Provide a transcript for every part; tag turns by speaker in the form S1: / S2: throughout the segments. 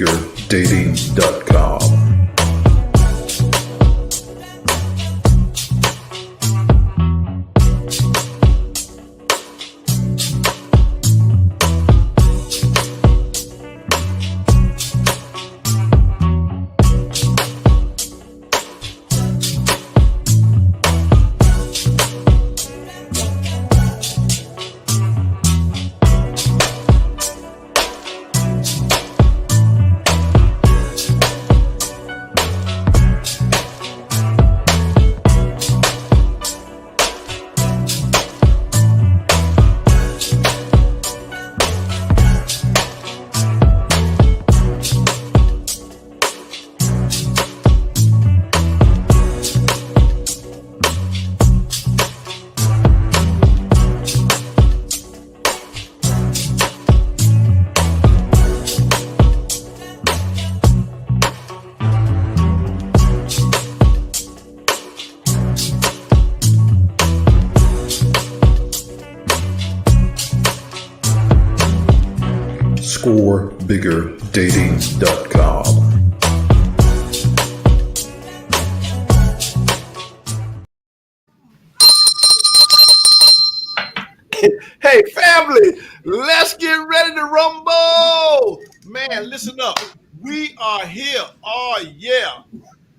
S1: ScoreBiggerDating.com. ScoreBiggerDating.com.
S2: Hey, family, let's get ready to rumble. Man, listen up. We are here. Oh, yeah.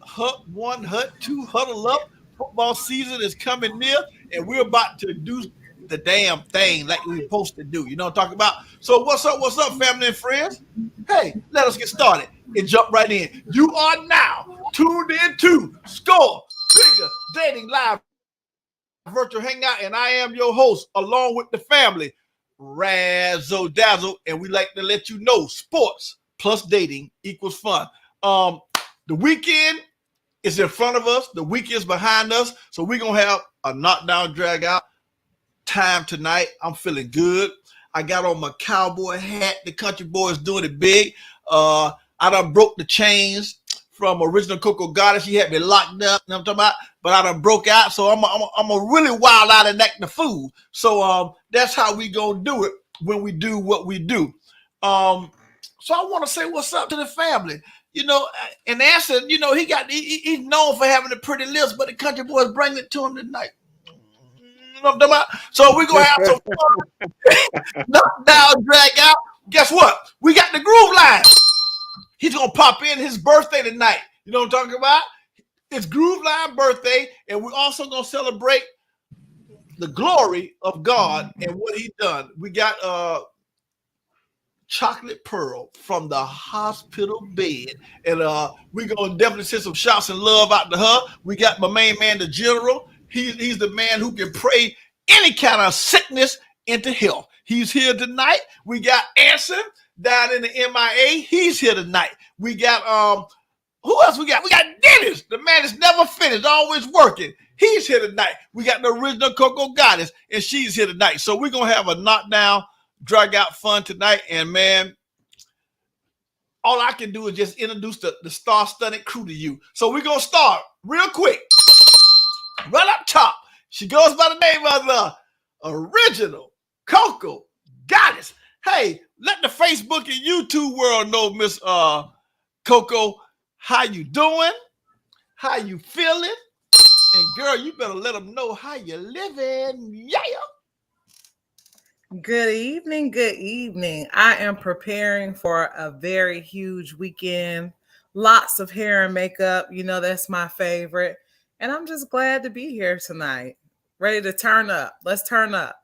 S2: Hut 1, Hut 2, huddle up. Football season is coming near, and we're about to do the damn thing like we're supposed to do. You know what I'm talking about? So what's up, family and friends? Hey, let us get started and jump right in. You are now tuned in to Score Bigger Dating Live Virtual Hangout, and I am your host, along with the family, Razzle Dazzle, and we like to let you know sports plus dating equals fun. The weekend is in front of us. The weekend is behind us, so we're going to have a knockdown, drag out time tonight. I'm feeling good. I got on my cowboy hat. The country boy is doing it big. I done broke the chains from original Coco Goddess. She had me locked up, you know what I'm talking about? But I done broke out, so I'm a really wild out and act the fool. So that's how we gonna do it when we do what we do. So I want to say what's up to the family. You know, and Answer, you know, he's known for having a pretty lips, but the country boys bringing it to him tonight. You know what I'm talking about? So we're gonna have some fun. Knock down, drag out. Guess what? We got the groove line. He's gonna pop in his birthday tonight. You know what I'm talking about? It's Groove Line birthday, and we're also gonna celebrate the glory of God and what He done. We got Chocolate Pearl from the hospital bed, and we're gonna definitely send some shouts and love out to her. We got my main man, the General. He's the man who can pray any kind of sickness into health. He's here tonight. We got Anson down in the MIA. He's here tonight. We got who else we got? We got Dennis. The man is never finished, always working. He's here tonight. We got the original Coco Goddess, and she's here tonight. So we're gonna have a knockdown, drag out fun tonight. And man, all I can do is just introduce the star-studded crew to you. So we're gonna start real quick. Right up top, she goes by the name of the original Coco Goddess. Hey, let the Facebook and YouTube world know, Miss Coco, how you doing? How you feeling? And girl, you better let them know how you living. Yeah.
S3: Good evening. Good evening. I am preparing for a very huge weekend. Lots of hair and makeup. You know, that's my favorite. And I'm just glad to be here tonight. Ready to turn up. Let's turn up.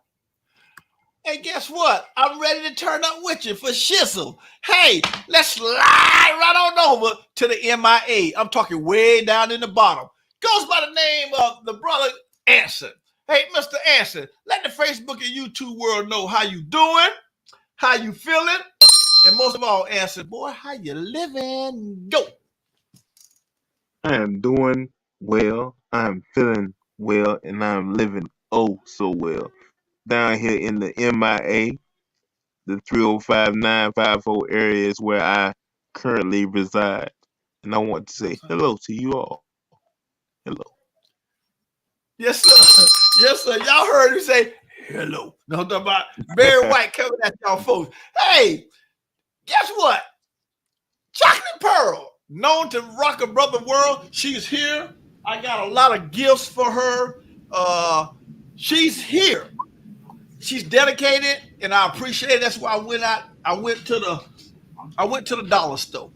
S2: Hey, guess what? I'm ready to turn up with you for shizzle. Hey, let's slide right on over to the MIA. I'm talking way down in the bottom. Goes by the name of the brother Anson. Hey, Mr. Anson, let the Facebook and YouTube world know how you doing, how you feeling, and most of all, Anson, boy, how you living? Go.
S4: I am doing well. I am feeling well, and I am living oh so well. Down here in the MIA, the 305954 area is where I currently reside. And I want to say hello to you all. Hello.
S2: Yes, sir. Yes, sir. Y'all heard me say hello. No, I'm talking about Barry White coming at y'all folks. Hey, guess what? known to rock a brother world. She's here. I got a lot of gifts for her. Uh, she's here. She's dedicated, and I appreciate it. That's why I went out. I went to the dollar store.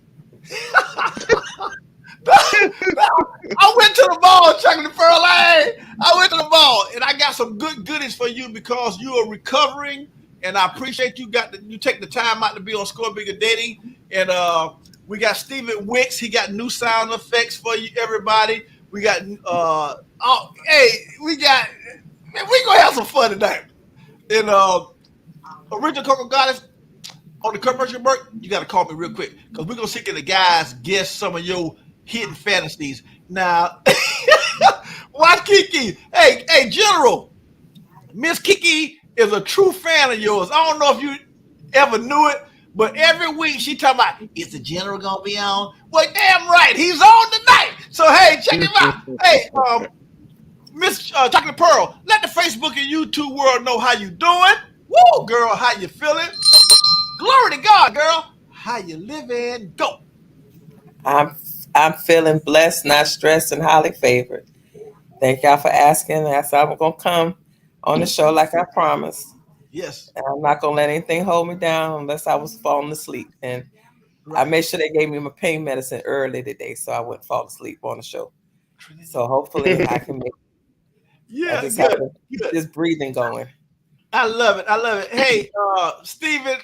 S2: I went to the mall, Chocolate Pearl. I went to the mall, and I got some good goodies for you because you are recovering, and I appreciate you take the time out to be on Score Bigger Dating. And we got Stephen Wicks. He got new sound effects for you, everybody. We got we got man, we gonna have some fun tonight. And original Coco Goddess on the commercial break, you got to call me real quick because we're gonna see can the guys guess some of your hidden fantasies. Now, watch Kiki. Hey, General, Miss Kiki is a true fan of yours. I don't know if you ever knew it, but every week she talking about is the General gonna be on? Well, damn right, he's on tonight. So hey, check him out. Hey, Miss Chocolate Pearl, let the Facebook and YouTube world know how you doing. Woo, girl, how you feeling? Glory to God, girl. How you living? Go.
S5: I'm I'm feeling blessed, not stressed, and highly favored. Thank y'all for asking. That's how I'm gonna come on the show like I promised.
S2: Yes.
S5: And I'm not gonna let anything hold me down unless I was falling asleep. And I
S2: Right.
S5: made sure they gave me my pain medicine early today so I wouldn't fall asleep on the show. So hopefully I can make I
S2: Yeah,
S5: just have
S2: good.
S5: to keep
S2: Good.
S5: this breathing going.
S2: I love it. I love it. Hey, Steven,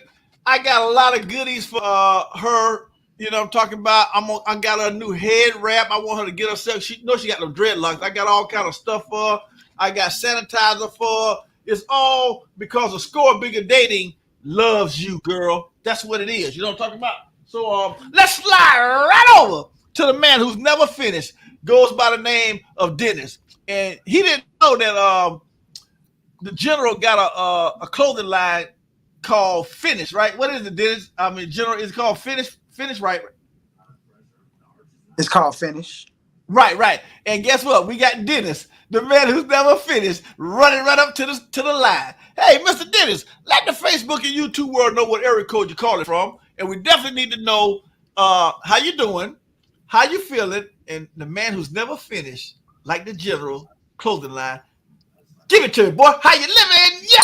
S2: I got a lot of goodies for her. You know what I'm talking about? I got her a new head wrap. I want her to get herself. She knows she got them dreadlocks. I got all kind of stuff for her. I got sanitizer for her. It's all because of Score Bigger Dating loves you, girl. That's what it is. You know what I'm talking about? So let's slide right over to the man who's never finished. Goes by the name of Dennis, and he didn't know that the general got a clothing line called Finish, right? What is it, Dennis? I mean, general is called Finish, right?
S6: It's called Finish.
S2: Right. And guess what? We got Dennis, the man who's never finished, running right up to the line. Hey, Mr. Dennis, let the Facebook and YouTube world know what area code you're calling from, and we definitely need to know how you doing, how you feeling, and the man who's never finished, like the general clothing line. Give it to me, boy. How you living? Yeah.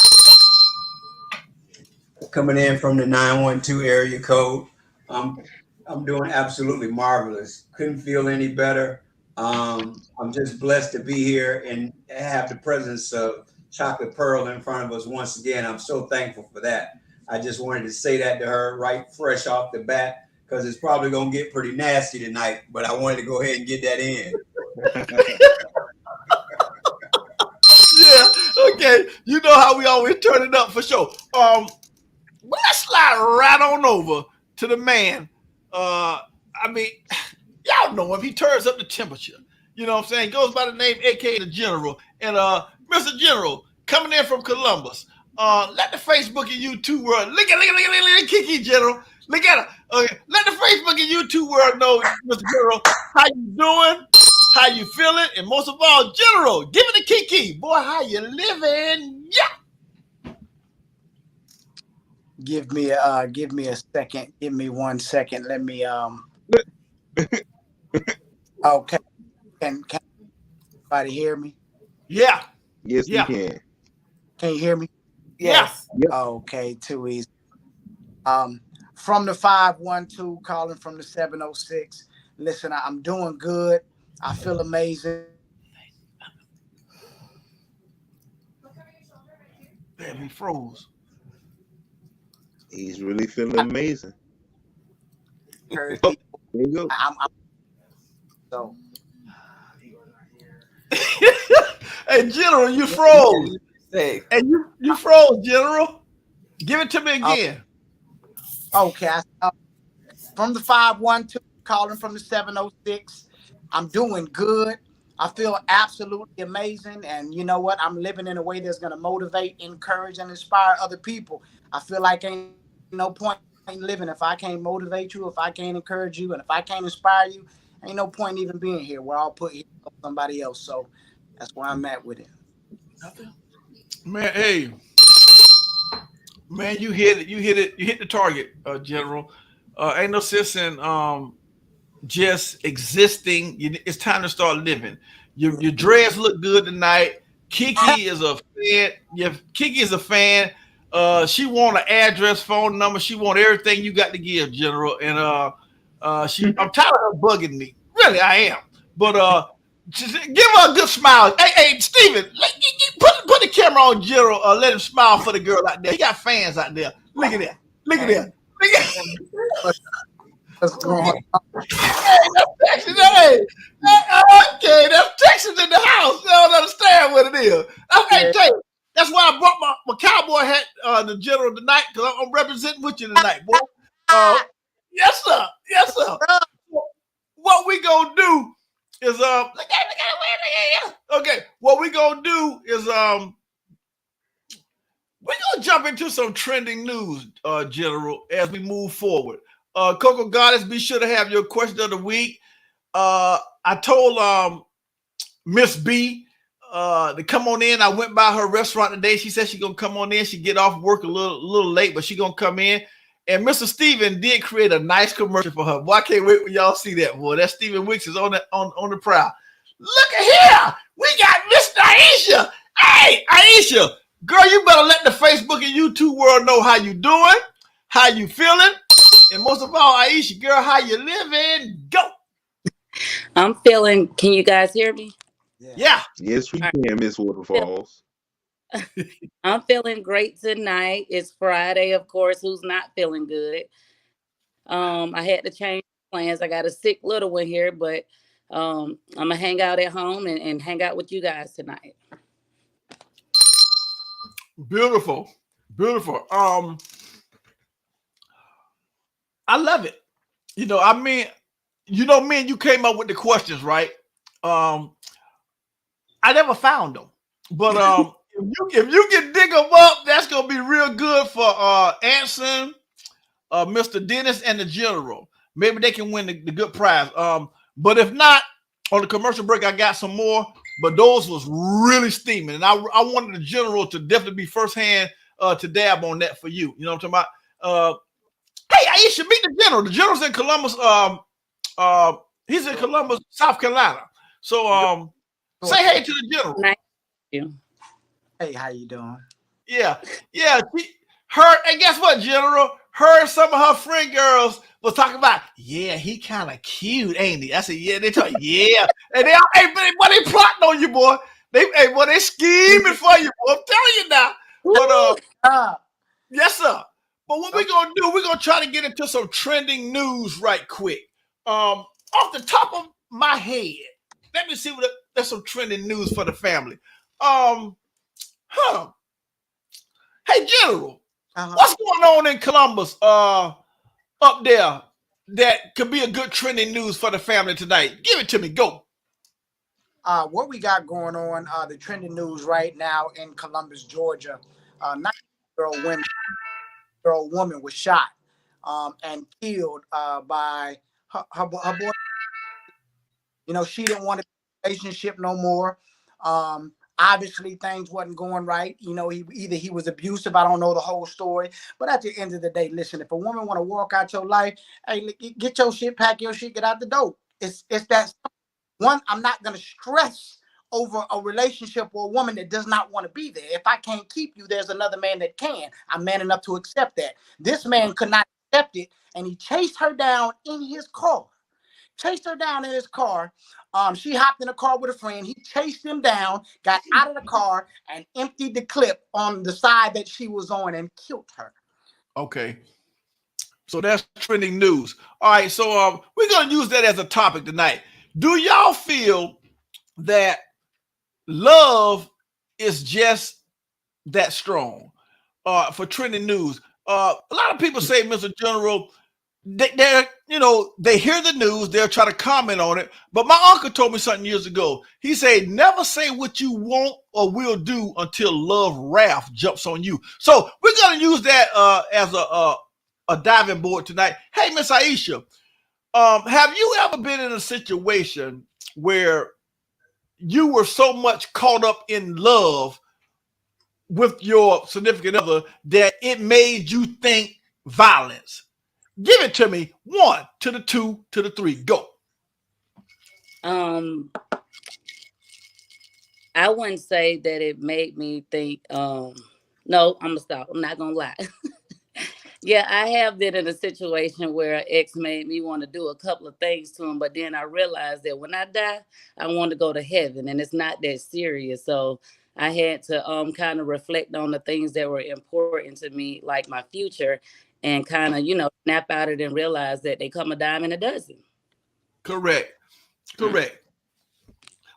S7: Coming in from the 912 area code. Um, I'm doing absolutely marvelous. Couldn't feel any better. I'm just blessed to be here and have the presence of Chocolate Pearl in front of us once again. I'm so thankful for that. I just wanted to say that to her right fresh off the bat because it's probably going to get pretty nasty tonight, but I wanted to go ahead and get that in.
S2: Yeah, okay. You know how we always turn it up for sure. Well, let's slide right on over to the man. I mean, y'all know him. He turns up the temperature. You know what I'm saying? He goes by the name AKA the General. And Mr. General, coming in from Columbus. Let the Facebook and YouTube world look at Kiki General. Look at her. Okay. Let the Facebook and YouTube world know, Mr. General, how you doing, how you feeling, and most of all, General, give it to Kiki. Boy, how you living? Yeah.
S6: Give me a second. Give me 1 second. Let me okay. Can anybody hear me?
S2: Yeah.
S4: Yes, we
S2: Yeah.
S4: can.
S6: Can you hear me?
S2: Yeah.
S5: Yes.
S4: Yep.
S6: Okay, too easy. From the 512, calling from the 706. Listen, I'm doing good. I feel amazing.
S2: Damn, he froze.
S4: He's really feeling amazing.
S6: Encourage
S4: Oh,
S6: people.
S4: there you go.
S6: I'm so
S2: Hey, General, you
S5: Yeah,
S2: froze.
S5: you say
S2: Hey, you froze, General. Give it to me again.
S6: okay. From the 512, calling from the 706. I'm doing good. I feel absolutely amazing. And you know what? I'm living in a way that's going to motivate, encourage, and inspire other people. I feel like ain't no point in living if I can't motivate you, if I can't encourage you, and if I can't inspire you, ain't no point even being here. We're all put here for somebody else. So that's where I'm at with it.
S2: Man, hey, man, you hit it. You hit the target, General. Ain't no sense in just existing. It's time to start living. Your dreads look good tonight. Kiki is a fan. Yeah, Kiki is a fan. She want an address, phone number. She want everything you got to give, General. And I'm tired of her bugging me. Really, I am. But just give her a good smile. Hey, Steven, put the camera on General. Let him smile for the girl out there. He got fans out there. Look at that. Look at that. Look at that.
S6: What's going on?
S2: Hey, that's Texas. Okay, that's Texas in the house. You don't understand what it is. Okay, tell you. That's why I brought my cowboy hat, the General, tonight, because I'm representing with you tonight, boy. Yes, sir. Yes, sir. What we gonna do is okay. What we gonna do is we're gonna jump into some trending news, General, as we move forward. Coco Goddess, be sure to have your question of the week. I told Miss B to come on in. I went by her restaurant today. She said she's gonna come on in. She get off work a little late, but she gonna come in. And Mr. Steven did create a nice commercial for her. Boy, I can't wait when y'all see that. Boy, that Steven Wicks is on the prowl. Look at here. We got Miss Aisha. Hey, Aisha, girl, you better let the Facebook and YouTube world know how you doing, how you feeling, and most of all, Aisha, girl, how you living? Go.
S8: I'm feeling. Can you guys hear me?
S2: Yeah.
S4: Yes, we can, Miss Waterfalls.
S8: I'm feeling great tonight. It's Friday, of course. Who's not feeling good? I had to change plans. I got a sick little one here, but I'm gonna hang out at home and hang out with you guys tonight.
S2: Beautiful. Beautiful. I love it. I mean, me and you came up with the questions, right? I never found them, but if you can dig them up, that's gonna be real good for Anson, Mr. Dennis, and the General. Maybe they can win the good prize. But if not, on the commercial break, I got some more. But those was really steaming, and I wanted the General to definitely be firsthand to dab on that for you. You know what I'm talking about? Hey, Aisha, meet the General. The General's in Columbus. He's in Columbus, South Carolina. So say hey to the General.
S8: Nice to meet you.
S6: Hey, how you doing?
S2: Yeah. And guess what, General? Her and some of her friend girls was talking about, yeah, he kind of cute, ain't he? I said, yeah, they talk, yeah. And they plotting on you, boy. They scheming for you, boy. I'm telling you now. But yes, sir. But what we're gonna do, we're gonna try to get into some trending news right quick. Off the top of my head, let me see what there's some trending news for the family. Hey, General, what's going on in Columbus? Up there, that could be a good trending news for the family tonight. Give it to me. Go.
S6: What we got going on? The trending news right now in Columbus, Georgia. 9-year-old woman was shot and killed by her boy. She didn't want a relationship no more. Obviously, things wasn't going right. He was abusive. I don't know the whole story. But at the end of the day, listen, if a woman want to walk out your life, hey, get your shit, pack your shit, get out the door. It's that one. I'm not going to stress over a relationship or a woman that does not want to be there. If I can't keep you, there's another man that can. I'm man enough to accept that. This man could not accept it, and he chased her down in his car. She hopped in a car with a friend. He chased him down, got out of the car, and emptied the clip on the side that she was on and killed her.
S2: Okay. So that's trending news. All right. So we're going to use that as a topic tonight. Do y'all feel that love is just that strong for trending news? A lot of people say, Mr. General, they hear the news, they'll try to comment on it. But my uncle told me something years ago. He said, never say what you want or will do until love wrath jumps on you. So we're going to use that as a diving board tonight. Hey, Miss Aisha, have you ever been in a situation where you were so much caught up in love with your significant other that it made you think violence? Give it to me. 1 to the 2 to the 3. Go.
S8: Um, I wouldn't say that it made me think. No, I'm gonna stop. I'm not gonna lie. Yeah, I have been in a situation where an ex made me want to do a couple of things to him, but then I realized that when I die, I want to go to heaven, and it's not that serious. So I had to kind of reflect on the things that were important to me, like my future, and kind of snap out of it and realize that they come a dime in a dozen.
S2: Correct. Correct.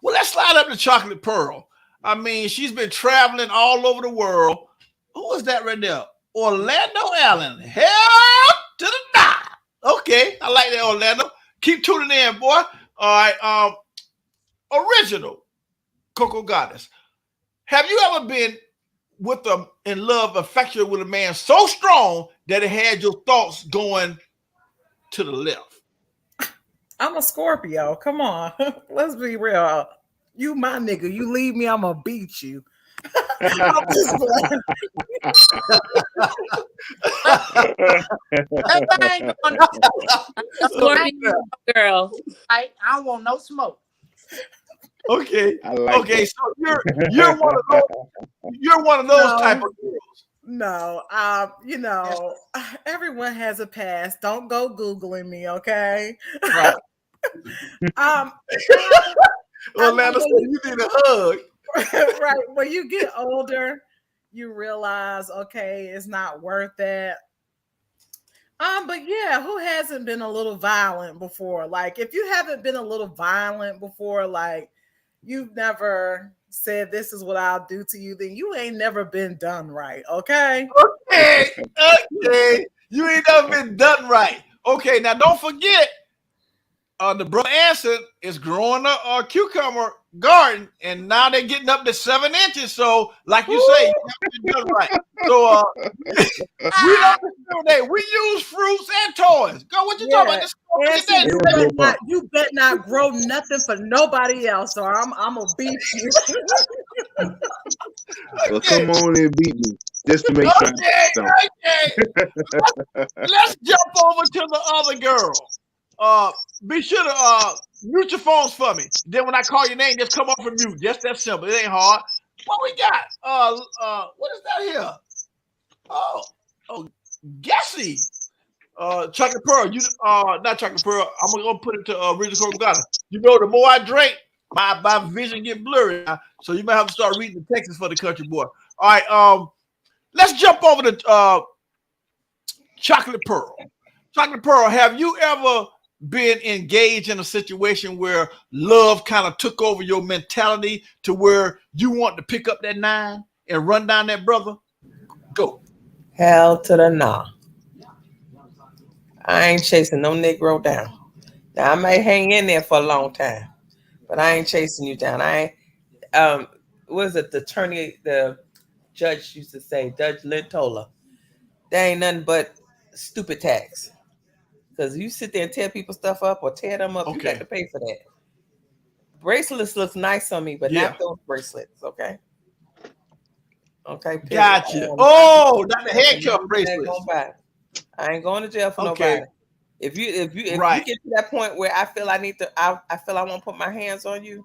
S2: Well, let's slide up to Chocolate Pearl. I mean, she's been traveling all over the world. Who is that right there? Orlando Allen. Hell to the nah. Okay, I like that, Orlando. Keep tuning in, boy. All right. Original Coco Goddess. Have you ever been with a in love, affectionate with a man so strong that it had your thoughts going to the left?
S3: I'm a Scorpio. Come on. Let's be real. You my nigga. You leave me, I'm gonna beat you. I'm just playing.
S6: Baby, I ain't going no
S8: Scorpio girl.
S6: I don't want no smoke.
S2: Okay.
S4: I like
S2: Okay.
S4: that.
S2: So you're one of those
S3: No.
S2: type of girls.
S3: No, everyone has a past. Don't go Googling me, okay?
S6: Right.
S3: I
S2: Orlando said you need a hug.
S3: right. When you get older, you realize, okay, it's not worth that. But yeah, who hasn't been a little violent before? Like, if you haven't been a little violent before, like you've never said this is what I'll do to you, then you ain't never been done right, okay?
S2: Okay. Okay. You ain't never been done right. Okay. Now don't forget, the brother Anson is growing a cucumber garden, and now they're getting up to 7 inches. So, like you say, you haven't been done right. So, we don't discriminate. We use fruits and toys. Go, what you talking about? This
S3: Anson, you bet not grow nothing for nobody else, or I'm gonna beat you.
S4: Well, come on and beat me just to make sure.
S2: Okay. Let's jump over to the other girl. Be sure to mute your phones for me. Then when I call your name, just come off and mute. Just that simple. It ain't hard. What we got? What is that here? Oh, Gassy. Chocolate Pearl. You not Chocolate Pearl. I'm gonna put it to Regional Coca Cola. You know, the more I drink, my vision get blurry. So you might have to start reading the Texas for the country boy. All right. Let's jump over to Chocolate Pearl. Chocolate Pearl, have you ever been engaged in a situation where love kind of took over your mentality to where you want to pick up that 9 and run down that brother? Go.
S5: Hell to the nah. I ain't chasing no Negro down. Now I might hang in there for a long time, but I ain't chasing you down. I ain't what is it, the judge used to say, Judge Lintola, there ain't nothing but stupid tax. Because you sit there and tear people's stuff up or tear them up, you got to pay for that. Bracelets looks nice on me, but not those bracelets, okay? Okay. Period.
S2: Gotcha. Oh, not the handcuff bracelets.
S5: I ain't going to jail for nobody. If you get to that point where I feel I need to, I feel I want to put my hands on you,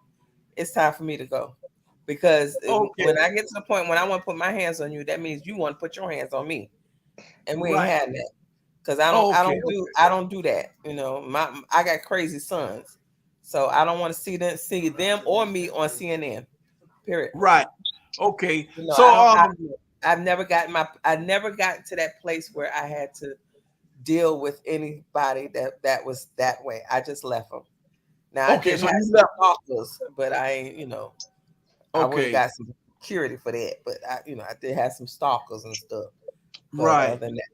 S5: it's time for me to go. Because when I get to the point when I want to put my hands on you, that means you want to put your hands on me, and we ain't had that. Because I don't do that. You know, I got crazy sons, so I don't want to see them or me on CNN. Period.
S2: Right. Okay.
S5: You know,
S2: so
S5: I've never got to that place where I had to deal with anybody that was that way. I just left them. Now I did have some stalkers, but I ain't, I would have got some security for that. But I did have some stalkers and stuff. But
S2: right.
S5: Other than that.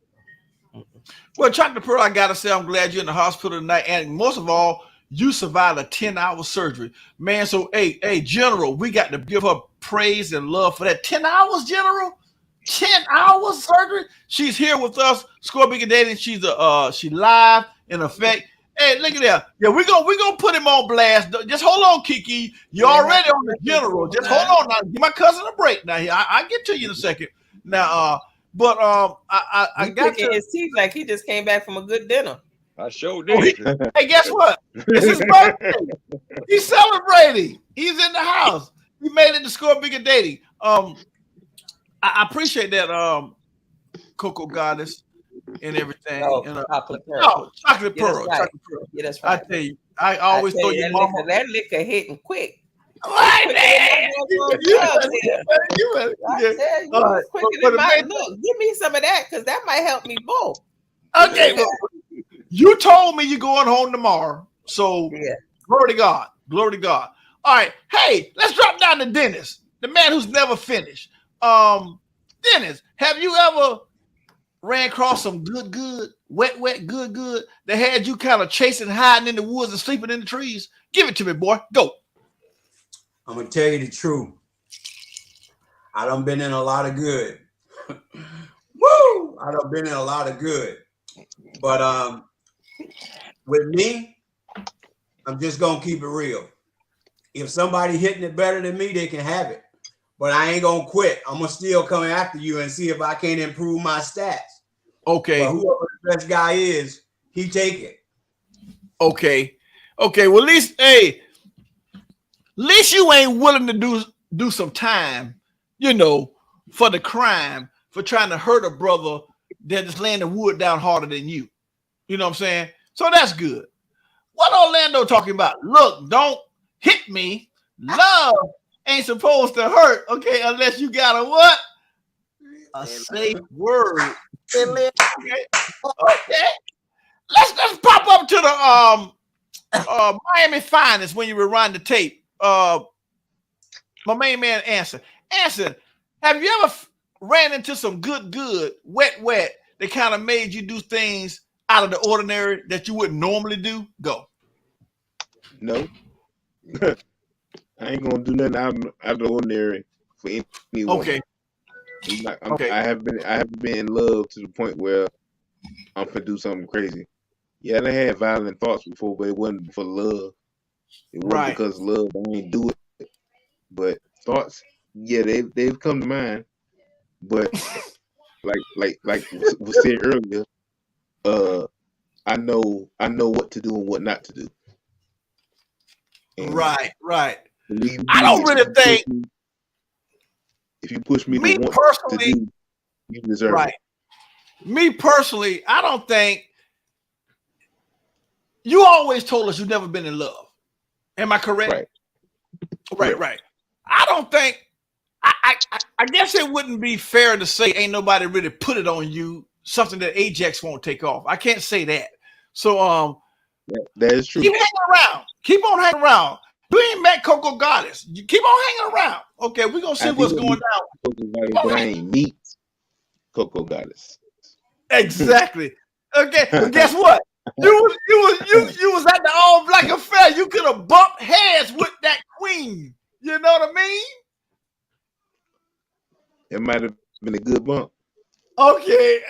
S2: Well, Chocolate Pearl, I gotta say, I'm glad you're in the hospital tonight, and most of all, you survived a 10-hour surgery, man. So, hey, General, we got to give her praise and love for that. 10 hours, General. 10 hours surgery. She's here with us. ScoreBiggerDating. She live in effect. Hey, look at that. Yeah, we're gonna put him on blast. Just hold on, Kiki. You're already on the General. Just hold on now. Give my cousin a break now. Here, I get to you in a second. Now, I got
S5: to his teeth like he just came back from a good dinner.
S9: I sure
S2: Oh,
S9: did.
S2: hey, guess what? It's his birthday. He's celebrating. He's in the house. He made it to Score Bigger Dating. I appreciate that, Cocoa Goddess and everything.
S5: Oh,
S2: And
S5: chocolate pearl.
S2: no, chocolate
S5: Yeah, that's
S2: pearl.
S5: right.
S2: Chocolate pearl.
S5: Yeah, that's
S2: I
S5: right.
S2: tell you, I always throw your mama.
S5: That liquor hitting quick.
S2: Right,
S5: Quicker than
S2: man.
S5: that boy
S2: You
S5: Dub
S2: better,
S5: there.
S2: you better.
S5: I
S2: Yeah.
S5: tell you,
S2: All right.
S5: it's quicker
S2: But
S5: than
S2: the
S5: my
S2: main-
S5: look. Give me some of that because that might help me both.
S2: Okay, well, you told me you're going home tomorrow, so
S5: Yeah.
S2: glory to God, glory to God. All right, hey, let's drop down to Dennis, the man who's never finished. Dennis, have you ever ran across some good, wet, good that had you kind of chasing, hiding in the woods and sleeping in the trees? Give it to me, boy. Go.
S7: I'm gonna tell you the truth. I done been in a lot of good. Woo! I done been in a lot of good. But with me, I'm just gonna keep it real. If somebody hitting it better than me, they can have it. But I ain't gonna quit. I'm gonna still come after you and see if I can't improve my stats.
S2: Okay.
S7: But whoever the best guy is, he take it.
S2: Okay. Well, at least, hey, at least you ain't willing to do some time, for the crime, for trying to hurt a brother that is laying the wood down harder than you. You know what I'm saying? So that's good. What Orlando talking about? Look, don't hit me. Love ain't supposed to hurt, okay, unless you got a what? A safe word. Okay. Let's pop up to the Miami Finest when you rewind the tape. My main man Anson. Anson, have you ever ran into some good, wet, that kind of made you do things out of the ordinary that you wouldn't normally do? Go.
S4: No. I ain't gonna do nothing out of the ordinary for anyone.
S2: Okay.
S4: I haven't been in love to the point where I'm gonna do something crazy. Yeah, I had violent thoughts before, but it wasn't for love. It wasn't
S2: Right.
S4: because of love. I ain't do it. But thoughts, yeah, they've come to mind. But like was said earlier, I know what to do and what not to do. And
S2: Right.
S4: believe me,
S2: I don't really think
S4: if you push me
S2: me
S4: to want
S2: personally,
S4: to do, you deserve
S2: right.
S4: it.
S2: Me personally, I don't think you always told us you've never been in love. Am I correct? Right. I don't think I guess it wouldn't be fair to say ain't nobody really put it on you, something that Ajax won't take off. I can't say that. So
S4: that is true.
S2: keep hanging around. Keep on hanging around. You ain't met Coco Goddess. You keep on hanging around. Okay, we're gonna see what's going down.
S4: But I ain't meet Coco Goddess.
S2: Exactly. Okay, but guess what? You was at the All Black Affair. You could have bumped heads with that queen. You know what I mean?
S4: It might have been a good bump.
S2: Okay.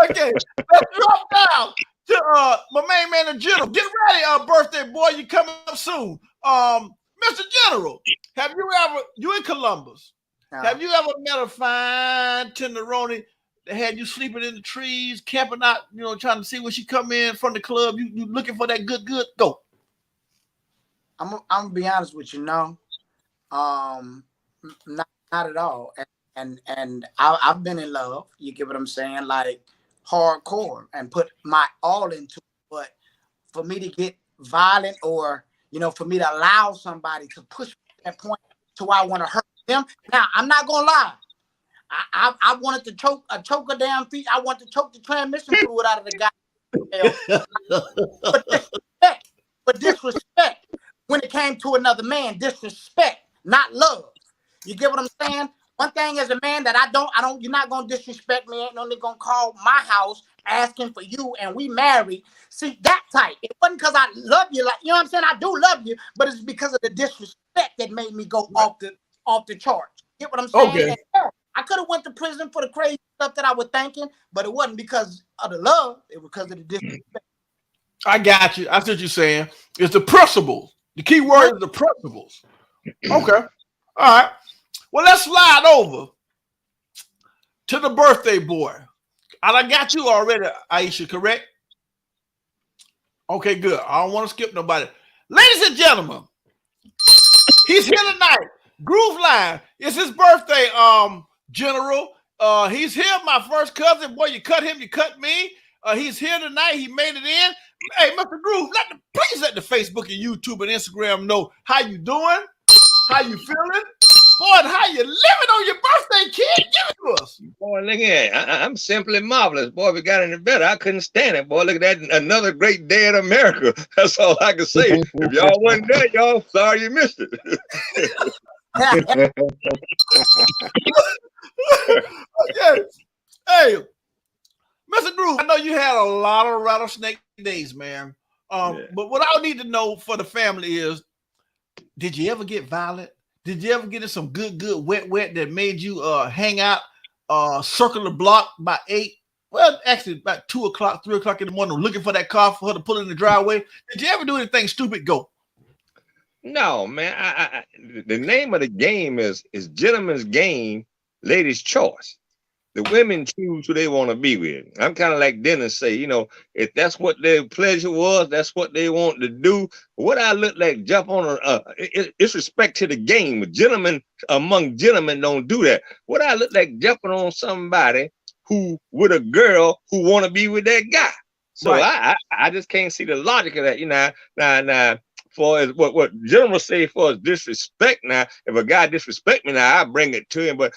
S2: Okay. Let's drop down to my main man, the General. Get ready, birthday boy. You coming up soon. Mr. General, have you ever, you in Columbus, have you ever met a fine tenderoni that had you sleeping in the trees, camping out, trying to see when she come in from the club? You looking for that good? Go.
S6: I'm gonna be honest with you, no. Not at all. And I've been in love. You get what I'm saying? Like hardcore and put my all into it. But for me to get violent or for me to allow somebody to push me to that point to where I want to hurt them. Now I'm not gonna lie. I wanted to choke a damn feet. I want to choke the transmission fluid out of the guy. But disrespect when it came to another man, disrespect, not love. You get what I'm saying? One thing as a man that I don't, you're not gonna disrespect me. Ain't no nigga gonna call my house asking for you and we married. See, that type. It wasn't because I love you, like, you know what I'm saying? I do love you, but it's because of the disrespect that made me go off the charts. Get what I'm saying?
S2: Okay.
S6: And yeah, I could have went to prison for the crazy stuff that I was thinking, but it wasn't because of the love, it was because of the disrespect.
S2: I got you. I see what you're saying. It's the principles. The key word is the principles. Okay. All right. Well, let's slide over to the birthday boy. I got you already, Aisha, correct? Okay, good. I don't want to skip nobody. Ladies and gentlemen, he's here tonight. Groove Line. It's his birthday, General. He's here, my first cousin. Boy, you cut him, you cut me. He's here tonight. He made it in. Hey, Mr. Groove, please let the Facebook and YouTube and Instagram know how you doing, how you feeling, boy, and how you living on your birthday, kid. Give it to us.
S9: Boy, look at it. I'm simply marvelous. Boy, if it got any better, I couldn't stand it. Boy, look at that. Another great day in America. That's all I can say. If y'all wasn't there, y'all, sorry you missed it.
S2: Okay. Hey, Mr. Groove, I know you had a lot of rattlesnake days, man. But what I need to know for the family is, did you ever get violent? Did you ever get in some good wet that made you hang out, circle the block by 8? Well, actually about 2 o'clock, 3 o'clock in the morning, looking for that car for her to pull in the driveway. Did you ever do anything stupid? Go.
S9: No, man. The name of the game is Gentleman's Game, Ladies' Choice. The women choose who they want to be with. I'm kind of like Dennis say, you know, if that's what their pleasure was, that's what they want to do. What I look like jump on it's respect to the game. Gentlemen among gentlemen don't do that. What I look like jumping on somebody who with a girl who want to be with that guy. So right. I just can't see the logic of that. You know, now for as what general say for disrespect. Now, if a guy disrespect me, now I bring it to him. But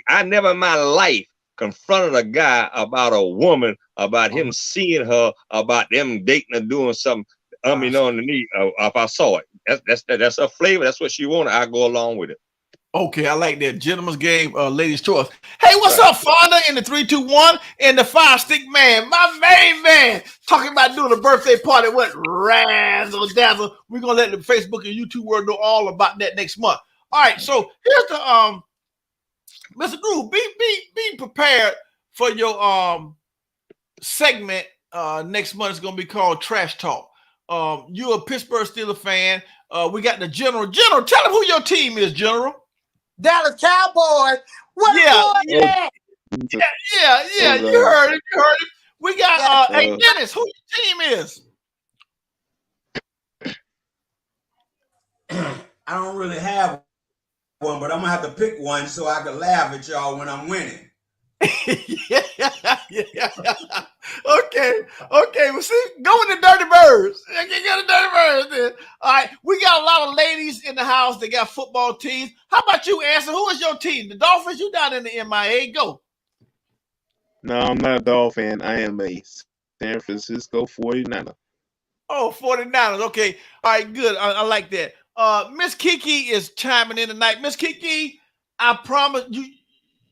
S9: I never in my life confronted a guy about a woman, about him seeing her, about them dating or doing something. On the knee. If I saw it, that's her flavor. That's what she wanted. I go along with it.
S2: Okay, I like that. Gentleman's Game, Ladies' Choice. Hey, what's up, Fonda in the 321 and the 5-stick man, my main man, talking about doing a birthday party. What razzle dazzle? We're gonna let the Facebook and YouTube world know all about that next month. All right, so here's the Mr. Groove. Be prepared for your segment. Next month is gonna be called Trash Talk. You're a Pittsburgh Steelers fan. We got the General. General, tell him who your team is, General.
S6: Dallas Cowboys. What
S2: yeah. You heard it. We got hey Dennis, who your team is?
S7: I don't really have one, but I'm gonna have to pick one so I can laugh at y'all when I'm winning.
S2: yeah. Okay. Well, see, go with the Dirty Birds. Go the Dirty Birds then. All right, we got a lot of ladies in the house. They got football teams. How about you, Anson? Who is your team? The Dolphins? You down in the MIA? Go.
S4: No, I'm not a Dolphin. I am a San Francisco 49er.
S2: Oh, 49ers. Okay. All right, good. I like that. Miss Kiki is chiming in tonight. Miss Kiki, I promise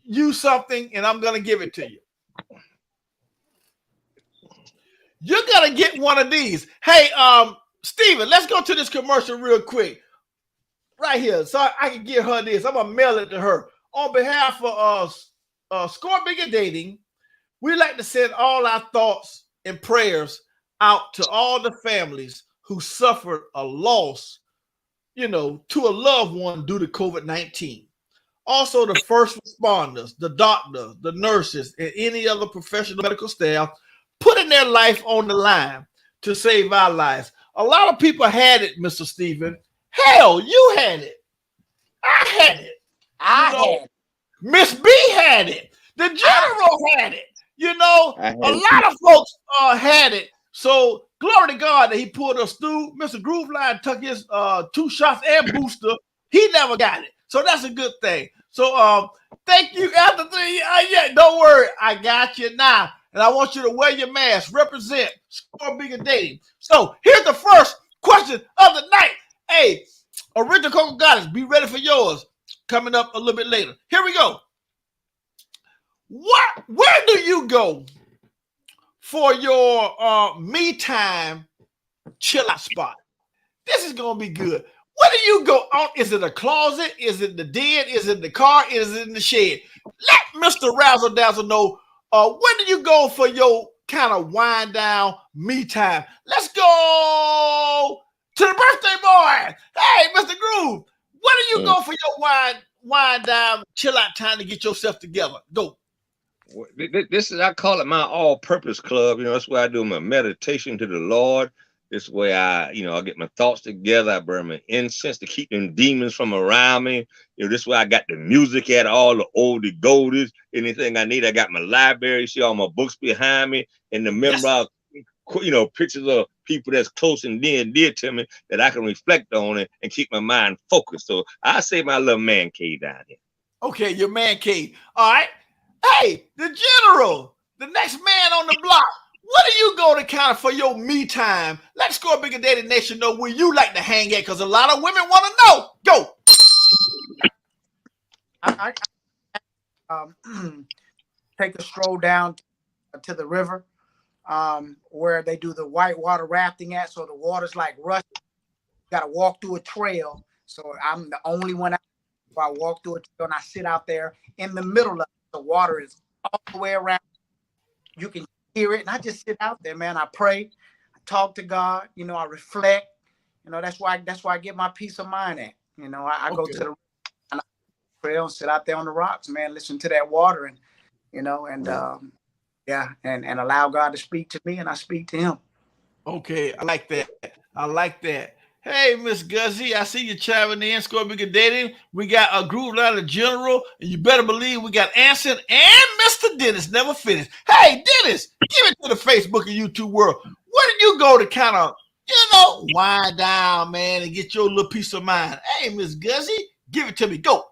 S2: you something, and I'm going to give it to you. You're going to get one of these. Hey, Steven, let's go to this commercial real quick. Right here. So I can get her this. I'm going to mail it to her. On behalf of ScoreBiggerDating, we'd like to send all our thoughts and prayers out to all the families who suffered a loss, to a loved one due to COVID-19. Also, the first responders, the doctors, the nurses, and any other professional medical staff putting their life on the line to save our lives. A lot of people had it, Mr. Steven. Hell, you had it. I had it.
S6: I had it.
S2: Miss B had it. The General had it. A lot of folks had it. So, glory to God that he pulled us through. Mr. Grooveline took his 2 shots and booster. He never got it. So that's a good thing. So thank you. After 3, don't worry. I got you now. And I want you to wear your mask. Represent ScoreBiggerDating. So here's the first question of the night. Hey, Original Coco Goddess, be ready for yours. Coming up a little bit later. Here we go. Where do you go for your me time chill out spot? This is going to be good. Where do you go on? Is it a closet? Is it the den? Is it the car? Is it in the shed? Let Mr. Razzle Dazzle know. Where do you go for your kind of wind down me time? Let's go to the birthday boy. Hey, Mr. Groove, where do you go for your wind down chill out time to get yourself together? Go.
S9: This is, I call it my all-purpose club. You know, that's where I do my meditation to the Lord. This way I get my thoughts together. I burn my incense to keep them demons from around me. You know, this way I got the music at all the oldie goldies. Anything I need, I got my library. See all my books behind me, and the member, pictures of people that's close and dear to me that I can reflect on it and keep my mind focused. So I say my little man cave down here.
S2: Okay, your man cave. All right. Hey, the general, the next man on the block. What do you go to kind of for your me time? Let Score Bigger Dating Nation know where you like to hang at, because a lot of women want to know. Go.
S6: I take a stroll down to the river, where they do the whitewater rafting at. So the water's like rush. You got to walk through a trail. So I'm the only one out. I walk through a trail and I sit out there in the middle of it. The water is all the way around. You can hear it. And I just sit out there, man. I pray. I talk to God. I reflect. That's why I get my peace of mind at. I go to the trail and sit out there on the rocks, man, listen to that water and and allow God to speak to me and I speak to him.
S2: Okay, I like that. Hey, Miss Guzzy, I see you chiming in. Score Bigger Dating. We got a groove line of general, and you better believe we got Anson and Mr. Dennis never finished. Hey, Dennis, give it to the Facebook and YouTube world. Where did you go to kind of, wind down, man, and get your little peace of mind? Hey, Miss Guzzy, give it to me. Go.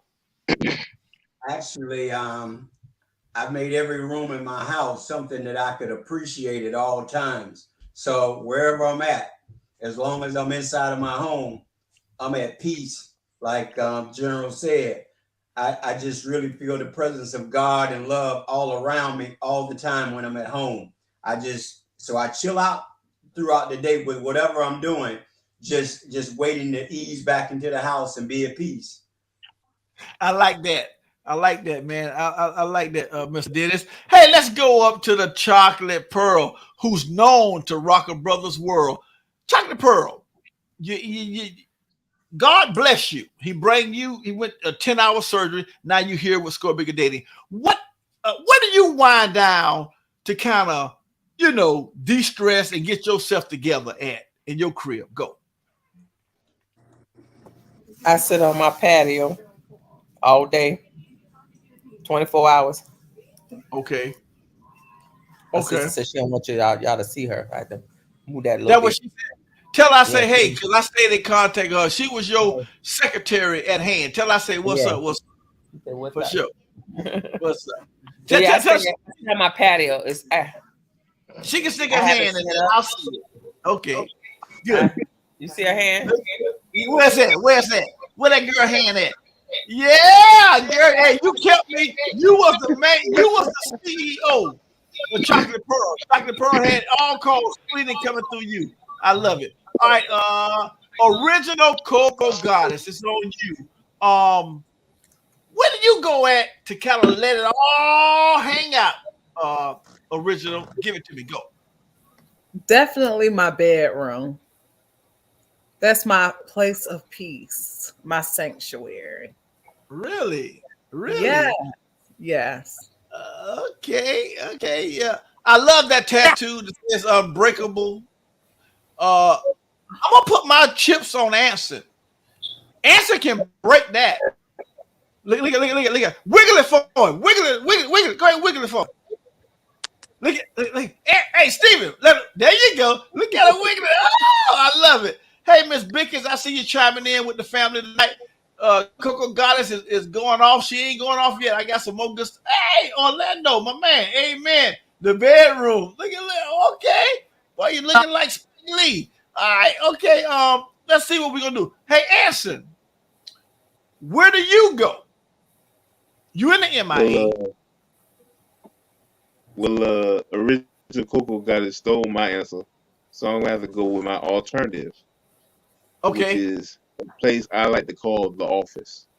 S7: Actually, I made every room in my house something that I could appreciate at all times. So wherever I'm at, as long as I'm inside of my home, I'm at peace. Like General said, I just really feel the presence of God and love all around me all the time when I'm at home. So I chill out throughout the day with whatever I'm doing, just waiting to ease back into the house and be at peace.
S2: I like that, man. I like that, Mr. Dennis. Hey, let's go up to the Chocolate Pearl, who's known to rock a brother's world. Chocolate Pearl, God bless you. He went a 10-hour surgery. Now you here with Score Bigger Dating. Where do you wind down to kind of, de-stress and get yourself together at in your crib? Go.
S5: I sit on my patio all day, 24 hours.
S2: Okay.
S5: My sister said she don't want y'all to see her. I had to move that a little
S2: That
S5: bit.
S2: what she said. Tell I say, hey, because I stayed in contact with her. She was your secretary at hand. Tell I say, what's up? What's up? For sure. What's up?
S5: Tell on my patio.
S2: She can stick her hand in there. I'll see it. Okay. Good.
S5: You see her hand?
S2: Where's that? Where that girl hand at? Yeah, girl. Hey, you kept me. You was the man. You was the CEO of Chocolate Pearl. Chocolate Pearl had all calls screening coming through you. I love it. All right. Original Cocoa Goddess. It's on you. Where do you go at to kind of let it all hang out? Original. Give it to me. Go.
S3: Definitely my bedroom. That's my place of peace, my sanctuary.
S2: Really?
S3: Yeah. Yes.
S2: Okay. Yeah. I love that tattoo that says unbreakable. I'm gonna put my chips on Anson. Anson can break that. Look. Wiggle it for him. Wiggle it. Go ahead and wiggle it for him. Look. Hey, Steven. There you go. Look at him wiggling. Oh, I love it. Hey, Miss Bickens, I see you chiming in with the family tonight. Coco Goddess is going off. She ain't going off yet. I got some more good stuff. Hey, Orlando, my man. Amen. The bedroom. Look at that. Okay. Boy, you looking like Spike Lee. All right. Okay. Let's see what we're gonna do. Hey, Anson, where do you go? You in the MIA?
S4: Original Coco Goddess stole my answer, so I'm gonna have to go with my alternative.
S2: Okay.
S4: Which is a place I like to call the office.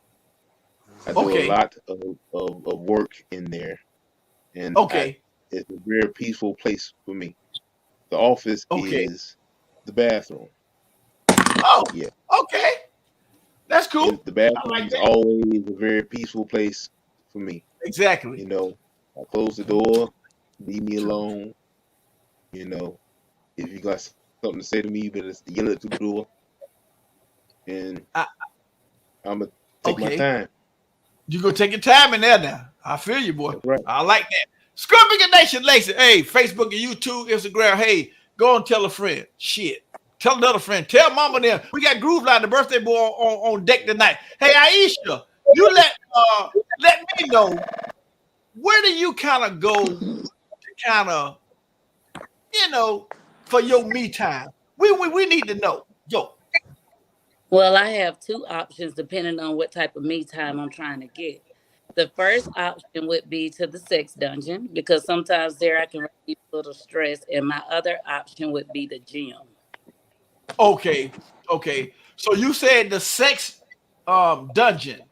S4: I do a lot of work in there. And it's a very peaceful place for me. The office is the bathroom.
S2: Oh, yeah. Okay. That's cool.
S4: And the bathroom is always a very peaceful place for me.
S2: Exactly.
S4: I close the door, leave me alone. You know, if you got something to say to me, you better yell it through the door. And
S2: I-
S4: I'm gonna take my
S2: Okay.
S4: time.
S2: You gonna take your time in there now. I feel you, boy.
S4: That's right.
S2: I like that. ScoreBigger Nation, Lacey. Hey, Facebook and YouTube, Instagram. Hey, go and tell a friend. Shit. Tell another friend. Tell mama there. We got Groove Line, the birthday boy, on deck tonight. Hey, Aisha, you let me know, where do you kind of go to kind of, for your me time? We need to know. Yo.
S8: Well, I have two options depending on what type of me time I'm trying to get. The first option would be to the sex dungeon because sometimes there I can relieve a little stress, and my other option would be the gym.
S2: Okay. Okay. So you said the sex dungeon.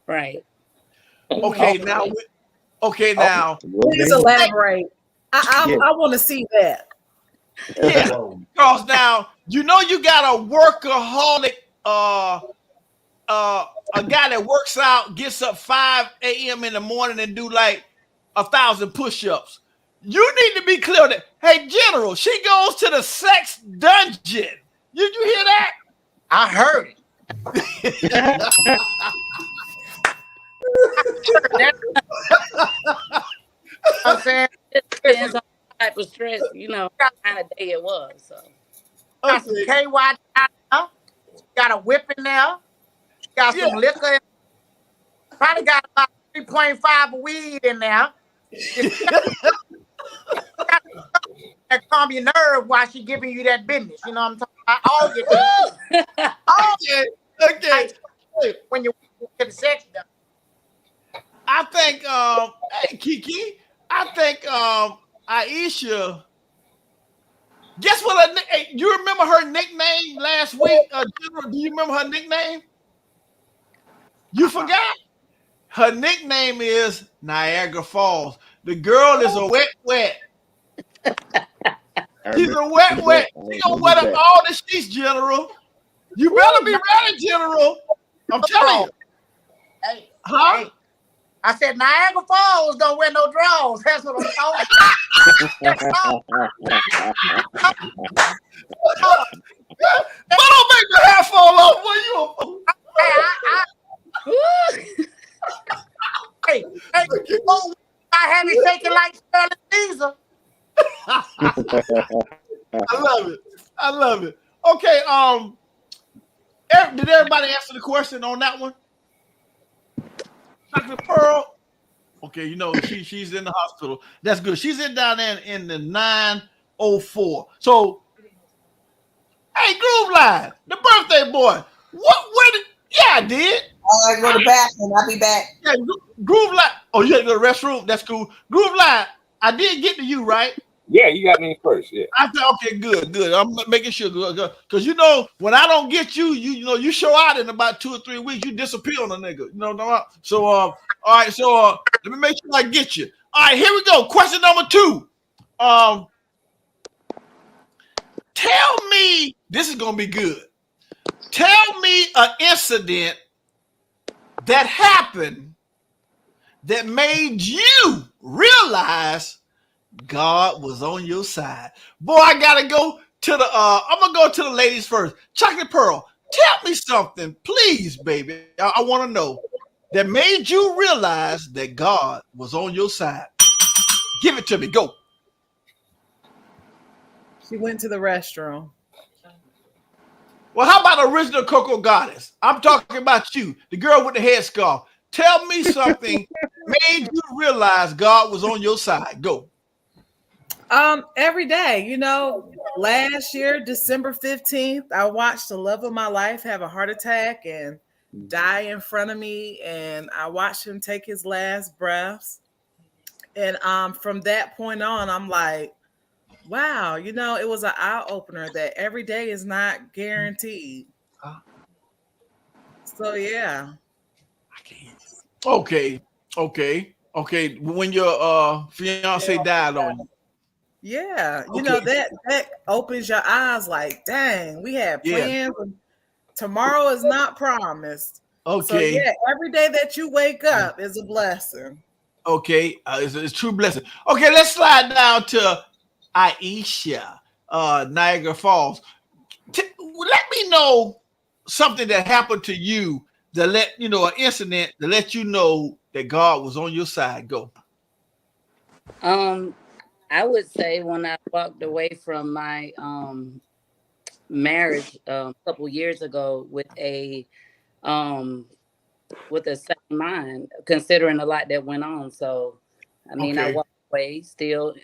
S8: Right.
S2: Okay,
S5: Okay.
S2: now okay,
S4: Oh,
S2: now
S4: well,
S3: Please
S4: damn.
S3: elaborate. I
S4: Yeah.
S3: want to see that.
S2: yeah, because now you got a workaholic, a guy that works out, gets up 5 a.m. in the morning and do like 1,000 push-ups. You need to be clear that, hey, General, she goes to the sex dungeon. Did you hear that?
S6: I heard it. That, I'm saying,
S8: It
S6: listen,
S8: depends on what type of stress,
S6: got,
S8: kind of day it was. So
S6: got some
S2: Okay,
S6: KY down there. Got a whip in there. Got
S2: yeah.
S6: some liquor. Probably got about 3.5 of weed in there. Just got to calm your nerve while she giving you that business. You know what I'm talking about? All your all
S2: Okay, okay.
S6: nice
S2: Hey,
S6: when you get the sex done.
S2: I think, hey, Kiki, I think, Aisha. Guess what? Hey, you remember her nickname last week? General, do you remember her nickname? You forgot? Her nickname is Niagara Falls. The girl is a wet, wet.
S4: I
S2: She's
S4: remember
S2: a wet,
S4: that.
S2: wet.
S4: I
S2: She gonna
S4: remember
S2: wet up
S4: that.
S2: all the sheets, General. You better be ready, General. I'm telling you.
S6: Hey,
S2: Huh?
S6: hey. I said Niagara Falls don't wear no drawers. That's what I'm talking about.
S2: But don't make the hair fall off. Boy, you
S6: Hey, hey,
S2: okay.
S6: oh, I have you shaking like Sterling Caesar.
S2: I love it. I love it. Okay, did everybody answer the question on that one? Dr. Pearl? Okay, she's in the hospital. That's good. She's down there in the 904. So, hey, Groove Line, the birthday boy. Where did? Yeah, I did.
S5: I go to the bathroom. I'll be back.
S2: Yeah, Groove Line. Oh, you had to go to the restroom. That's cool. Groove Line. I did get to you, right?
S9: Yeah, you got me first. Yeah.
S2: I said, okay, good. I'm making sure, because when I don't get you, you show out in about 2 or 3 weeks. You disappear on a nigga. You know what I'm talking about? So, all right. So, let me make sure I get you. All right, here we go. Question number 2. Tell me, this is gonna be good. Tell me an incident that happened that made you realize God was on your side. Boy, I gotta go to the I'm gonna go to the ladies first. Chocolate Pearl, tell me something, please, baby. I want to know that made you realize that God was on your side. Give it to me. Go.
S3: She went to the restroom.
S2: Well, how about original Coco Goddess? I'm talking about you, the girl with the headscarf. Tell me something made you realize God was on your side. Go.
S3: Every day, last year, December 15th, I watched the love of my life have a heart attack and die in front of me. And I watched him take his last breaths. And from that point on, I'm like, wow, it was an eye opener that every day is not guaranteed. So yeah.
S2: Okay. When your fiance died on you.
S3: Yeah.
S2: Okay.
S3: That opens your eyes like, dang, we had
S2: Yeah.
S3: plans. Tomorrow is not promised. So
S2: Okay.
S3: yeah, every day that you wake up is a blessing.
S2: Okay, it's a true blessing. Okay, let's slide down to Aisha, Niagara Falls. Let me know something that happened to you that let you know an incident that let you know that God was on your side. Go.
S8: Um, I would say when I walked away from my marriage a couple years ago um with a sane mind, considering a lot that went on. So, I mean, I
S2: Okay.
S8: walked away, still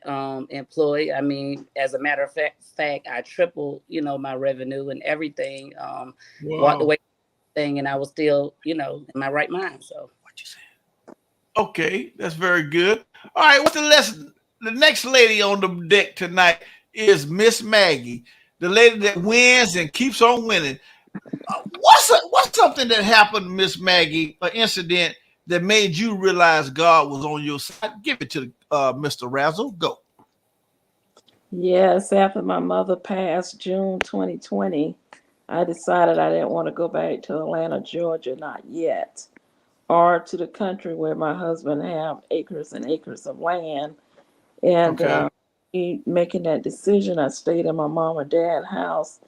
S8: employed. I mean, as a matter of fact, I tripled, my revenue and everything. Walked
S2: Wow.
S8: away from thing, and I was still, in my right mind. So,
S2: What you saying? Okay, that's very good. All right, what's the lesson? The next lady on the deck tonight is Miss Maggie, the lady that wins and keeps on winning. What's something that happened, Miss Maggie, an incident that made you realize God was on your side? Give it to Mr. Razzle. Go.
S10: Yes, after my mother passed June 2020, I decided I didn't want to go back to Atlanta, Georgia, not yet, or to the country where my husband have acres and acres of land. And
S2: Okay.
S10: making that decision, I stayed in my mom and dad house.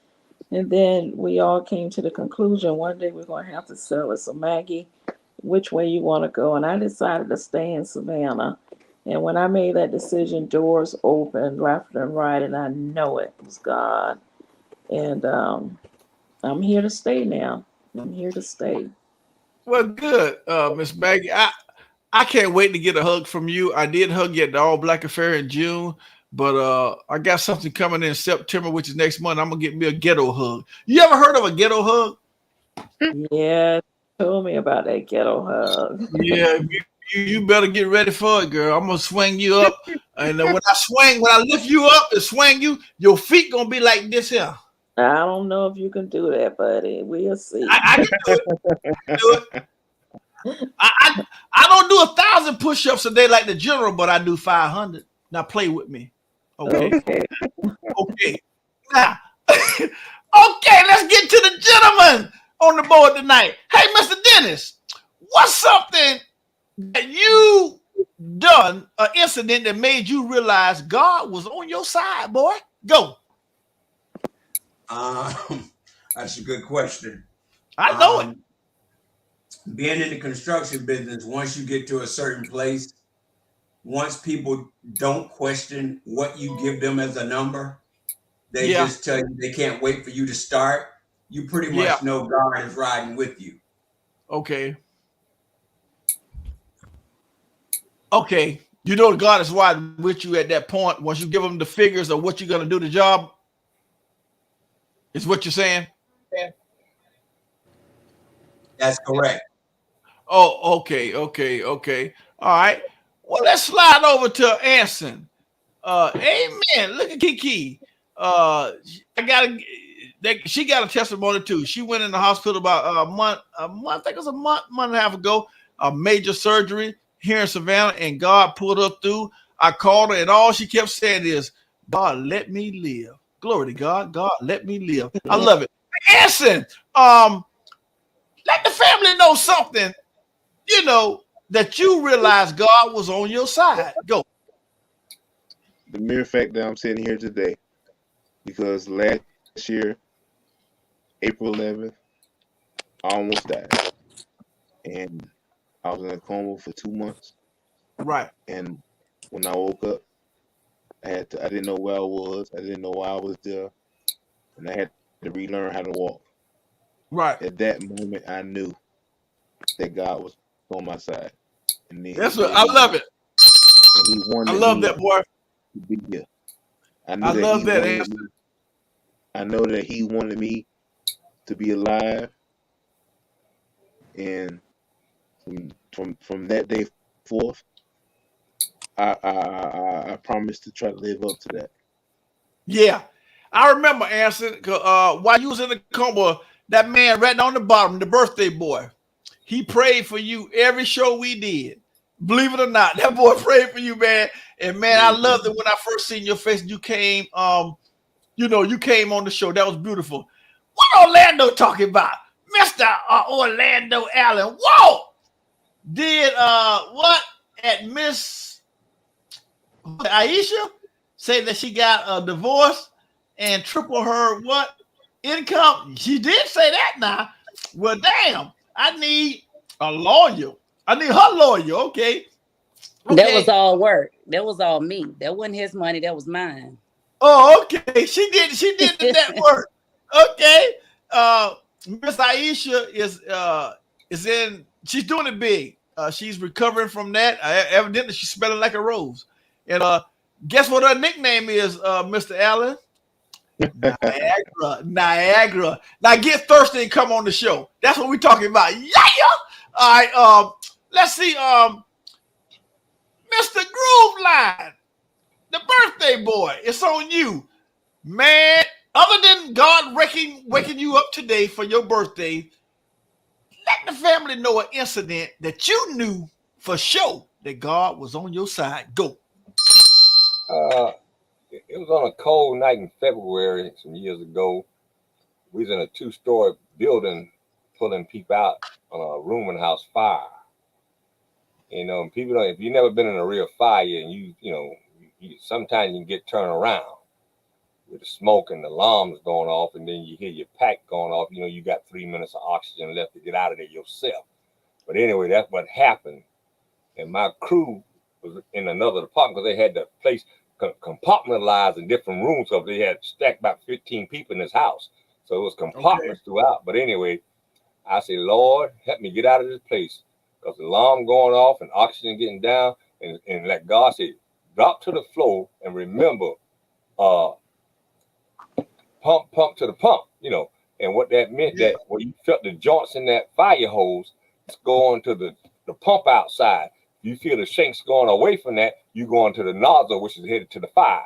S10: And then we all came to the conclusion one day we're going to have to sell it. So, Maggie, which way you want to go? And I decided to stay in Savannah. And when I made that decision, doors opened left and right, and I know it was God. And I'm here to stay now. I'm here to stay.
S2: Well, good, Miss Maggie. I can't wait to get a hug from you. I did hug you at the All Black Affair in June, but I got something coming in September, which is next month. I'm gonna get me a ghetto hug. You ever heard of a ghetto hug?
S10: Yeah, told me about that ghetto hug.
S2: Yeah, you better get ready for it, girl. I'm gonna swing you up, and when I lift you up and swing you, your feet gonna be like this here.
S10: I don't know if you can do that, buddy. We'll see.
S2: I can do it. Do it. I don't do 1,000 push-ups a day like the general, but I do 500. Now play with me, okay?
S10: Okay.
S2: Okay. Now, okay, let's get to the gentleman on the board tonight. Hey, Mr. Dennis, what's something that you done, an incident that made you realize God was on your side, boy? Go.
S7: Um, that's a good question.
S2: I know it.
S7: Um, being in the construction business, once you get to a certain place, once people don't question what you give them as a number, they
S2: Yeah,
S7: just tell you they can't wait for you to start. You pretty
S2: yeah.
S7: much know God is riding with you.
S2: Okay. Okay. You know God is riding with you at that point. Once you give them the figures of what you're gonna do the job, is what you're saying?
S7: That's correct.
S2: Oh, okay. All right. Well, let's slide over to Anson. Amen. Look at Kiki. I got she got a testimony too. She went in the hospital about I think it was a month and a half ago, a major surgery here in Savannah, and God pulled her through. I called her, and all she kept saying is, God, let me live. Glory to God. God, let me live. I
S10: Yeah.
S2: love it. Anson, let the family know something, that you realize God was on your side. Go.
S4: The mere fact that I'm sitting here today, because last year, April 11th, I almost died. And I was in a coma for 2 months.
S2: Right.
S4: And when I woke up, I didn't know where I was. I didn't know why I was there. And I had to relearn how to walk.
S2: Right.
S4: At that moment, I knew that God was on my side. And
S2: That's what I love it.
S4: he
S2: I
S4: wanted
S2: love
S4: me
S2: that, boy.
S4: to be here. I
S2: I
S4: knew that
S2: love
S4: he
S2: that
S4: wanted
S2: answer.
S4: me. I know that he wanted me to be alive. And from that day forth, I promised to try to live up to that.
S2: Yeah. I remember answering while you was in the coma, that man right on the bottom, the birthday boy. He prayed for you every show we did. Believe it or not, that boy prayed for you, man. And man, I loved it when I first seen your face. You came, you came on the show. That was beautiful. What Orlando talking about? Mr. Orlando Allen. Whoa! Did what? at Miss Aisha, say that she got a divorce and triple her what income? She did say that now. Well, damn, I need a lawyer. I need her lawyer. Okay.
S8: That was
S2: Okay.
S8: all work. That was all me. That wasn't his money. That was mine.
S2: Oh, okay. She did the network. Okay. Miss Aisha is in she's doing it big. She's recovering from that. Evidently she's smelling like a rose. And guess what her nickname is, Mr. Allen? Niagara. Niagara. Now get thirsty and come on the show. That's what we're talking about. Yeah. All right. Let's see. Mr. Groove Line, the birthday boy. It's on you. Man, other than God waking you up today for your birthday, let the family know an incident that you knew for sure that God was on your side. Go.
S9: Uh, it was on a cold night in February some years ago. We was in a two-story building pulling people out on a rooming house fire. You know, and people don't. If you've never been in a real fire, and sometimes you can get turned around with the smoke and the alarms going off, and then you hear your pack going off. You know, you got 3 minutes of oxygen left to get out of there yourself. But anyway, that's what happened. And my crew was in another department because they had the place compartmentalized in different rooms. So they had stacked about 15 people in this house. So it was compartments throughout. But anyway, I said, Lord, help me get out of this place. Because the alarm going off and oxygen getting down. And like God said, drop to the floor and remember, pump to the pump, and what that meant that when you felt the joints in that fire hose, it's going to the pump outside. You feel the shanks going away from that, you going to the nozzle, which is headed to the fire.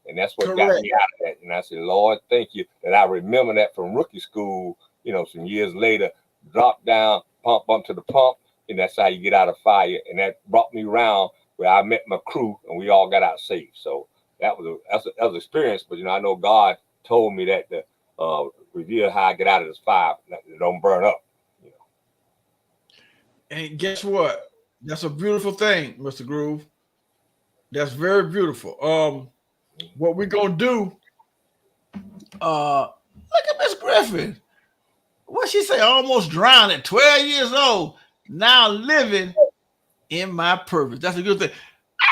S9: And that's what got me out of that. And I said, Lord, thank you that I remember that from rookie school, some years later, drop down, pump to the pump, and that's how you get out of fire. And that brought me around where I met my crew and we all got out safe. So that was an experience, but I know God told me that to reveal how I get out of this fire, that it don't burn up.
S2: And guess what? That's a beautiful thing, Mr. Groove. That's very beautiful. What we're gonna do? Look at Miss Griffin. What she say? Almost drowned at 12 years old. Now living in my purpose. That's a good thing.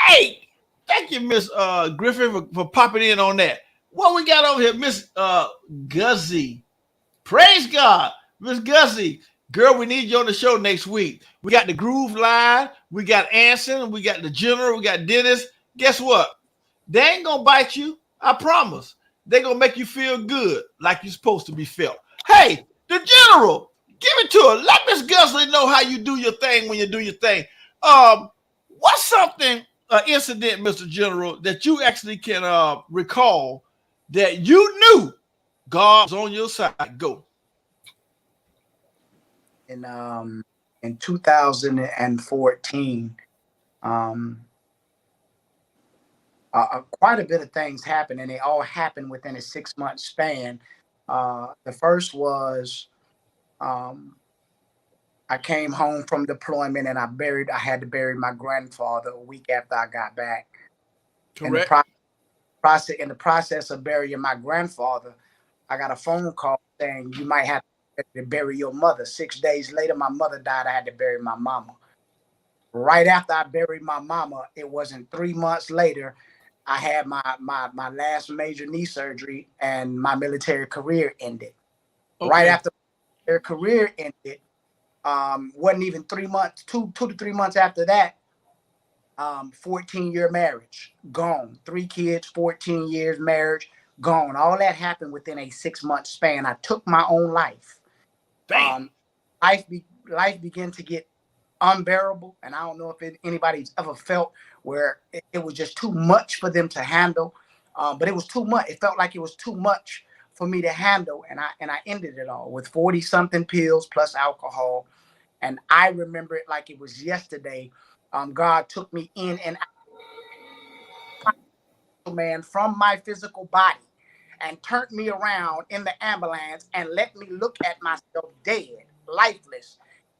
S2: Hey, thank you, Miss Griffin, for popping in on that. What we got over here, Miss Guzzy? Praise God, Miss Guzzy. Girl, we need you on the show next week. We got the Groove Line, we got Anson, we got the General, we got Dennis. Guess what? They ain't gonna bite you. I promise. They gonna make you feel good, like you're supposed to be felt. Hey, the General, give it to her. Let Miss Guzzy know how you do your thing when you do your thing. What's something, incident, Mr. General, that you actually can recall that you knew God's on your side? Go.
S6: In 2014, quite a bit of things happened, and they all happened within a 6-month span. The first was I came home from deployment and I had to bury my grandfather a week after I got back.
S2: Correct.
S6: In the process of burying my grandfather, I got a phone call saying you might have to bury your mother. 6 days later, my mother died. I had to bury my mama. Right after I buried my mama, it wasn't 3 months later, I had my last major knee surgery and my military career ended.
S2: Okay.
S6: Right after their career ended, wasn't even 3 months, 2 to 3 months after that, 14-year marriage, gone. 3 kids, 14 years marriage, gone. All that happened within a 6-month span. I took my own life.
S2: Bam.
S6: Life began to get unbearable, and I don't know if anybody's ever felt where it was just too much for them to handle, but it was too much. It felt like it was too much for me to handle, and I ended it all with 40-something pills plus alcohol. And I remember it like it was yesterday. God took me in and out, man, from my physical body and turned me around in the ambulance and let me look at myself dead, lifeless,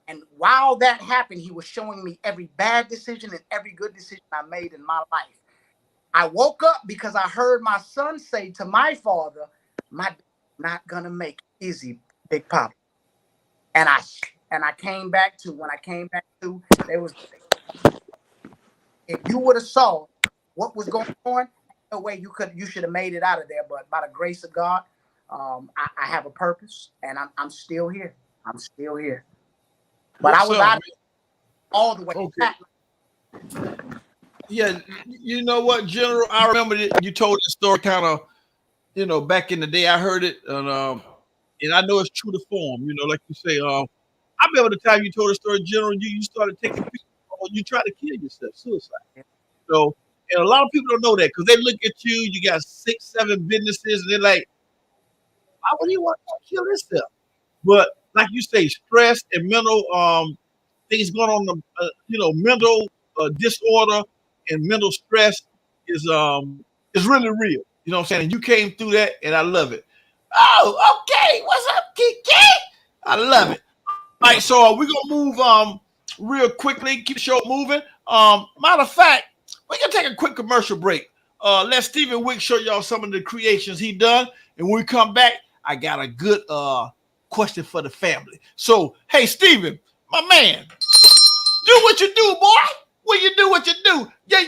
S6: And while that happened, he was showing me every bad decision and every good decision I made in my life. I woke up because I heard my son say to my father, "My dad's not gonna make it easy, Big Papa." And I came back to, when I came back to, there was, if you would have saw what was going on, no way you should have made it out of there. But by the grace of God, I have a purpose, and I'm still here. I'm still here. But
S2: Yes,
S6: I was
S2: sir.
S6: out all the way.
S2: Okay. Yeah, you know what, General? I remember that you told the story kind of, back in the day. I heard it, and I know it's true to form. Like you say, I remember the time you told the story, General. You started taking pictures, or you tried to kill yourself, suicide. So, and a lot of people don't know that because they look at you. You got 6, 7 businesses, and they're like, "Why would he want to kill himself?" But like you say, stress and mental things going on, mental disorder and mental stress is really real. You know what I'm saying? And you came through that, and I love it. Oh, okay. What's up, Kiki? I love it. All right, so we're gonna move real quickly, keep the show moving. Matter of fact, we're gonna take a quick commercial break. Let Stephen Wick show y'all some of the creations he done, and when we come back, I got a good question for the family. So, hey, Stephen, my man, do what you do, boy. When you do what you do, yeah.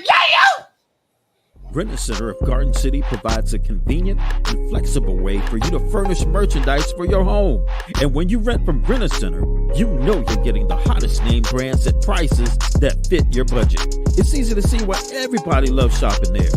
S11: Rent a Center of Garden City provides a convenient and flexible way for you to furnish merchandise for your home. And when you rent from Rent a Center, you know you're getting the hottest name brands at prices that fit your budget. It's easy to see why everybody loves shopping there.